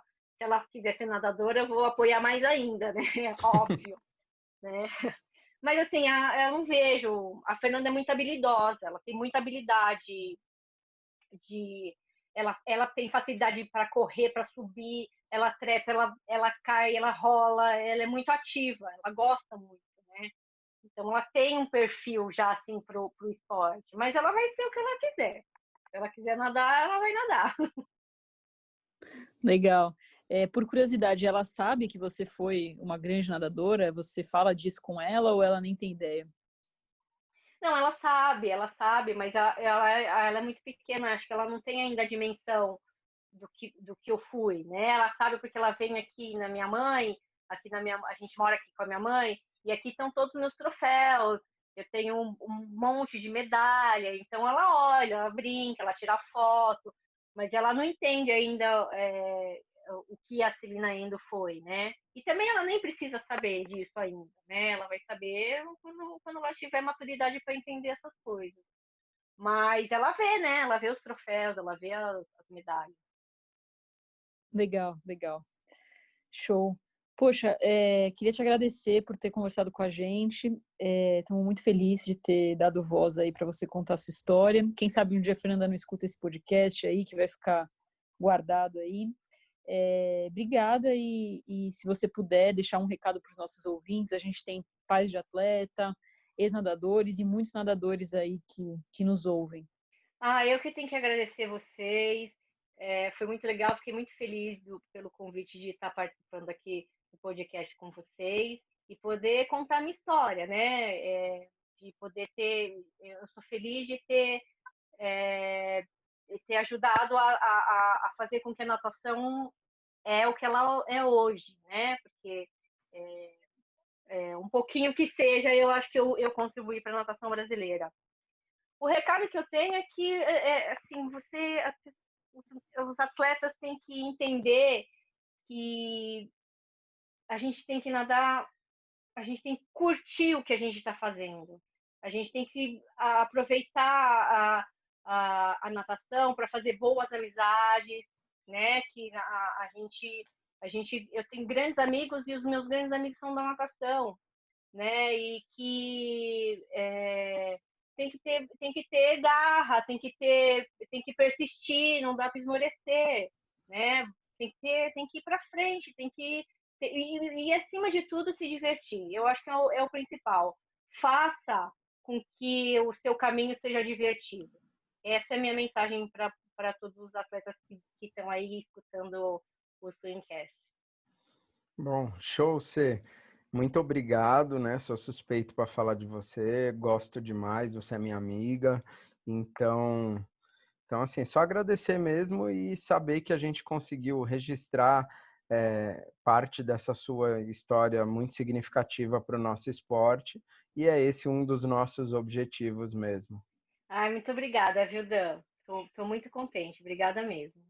quiser ser nadadora, eu vou apoiar mais ainda, né? Óbvio. Né? Mas assim, eu não vejo. A Fernanda é muito habilidosa. Ela tem muita habilidade ela tem facilidade para correr, para subir, ela trepa, ela cai, ela rola, ela é muito ativa, ela gosta muito, né? Então ela tem um perfil já assim pro esporte, mas ela vai ser o que ela quiser. Se ela quiser nadar, ela vai nadar. Legal. Por curiosidade, ela sabe que você foi uma grande nadadora? Você fala disso com ela ou ela nem tem ideia? Não, ela sabe, mas ela é muito pequena, acho que ela não tem ainda a dimensão do que eu fui, né? Ela sabe porque ela vem aqui na minha mãe, a gente mora aqui com a minha mãe, e aqui estão todos os meus troféus. Eu tenho um monte de medalha, então ela olha, ela brinca, ela tira foto, mas ela não entende ainda o que a Celina Endo foi, né? E também ela nem precisa saber disso ainda, né? Ela vai saber quando ela tiver maturidade para entender essas coisas. Mas ela vê, né? Ela vê os troféus, ela vê as medalhas. Legal, legal. Show. Poxa, queria te agradecer por ter conversado com a gente. Estamos muito felizes de ter dado voz aí para você contar a sua história. Quem sabe um dia a Fernanda não escuta esse podcast aí, que vai ficar guardado aí. Obrigada e se você puder deixar um recado para os nossos ouvintes, a gente tem pais de atleta, ex-nadadores e muitos nadadores aí que nos ouvem. Eu que tenho que agradecer vocês. Foi muito legal, fiquei muito feliz pelo convite de estar participando aqui do podcast com vocês e poder contar a minha história, né? De poder eu sou feliz de ter ajudado a fazer com que a natação é o que ela é hoje, né? Porque um pouquinho que seja, eu acho que eu contribuí para a natação brasileira. O recado que eu tenho é que, assim, os atletas têm que entender que a gente tem que nadar, a gente tem que curtir o que a gente está fazendo. A gente tem que aproveitar a natação para fazer boas amizades, né? Que eu tenho grandes amigos e os meus grandes amigos são da natação, né? E que tem que ter garra, tem que persistir, não dá para esmorecer, né? Tem que ir para frente, e acima de tudo se divertir. Eu acho que é o principal. Faça com que o seu caminho seja divertido. Essa é a minha mensagem para todos os atletas que estão aí escutando o Swingcast. Bom, show, Cê. Muito obrigado, né? Sou suspeito para falar de você, gosto demais, você é minha amiga. Então, assim, só agradecer mesmo e saber que a gente conseguiu registrar parte dessa sua história muito significativa para o nosso esporte, e é esse um dos nossos objetivos mesmo. Muito obrigada, viu, Dan? Estou muito contente. Obrigada mesmo.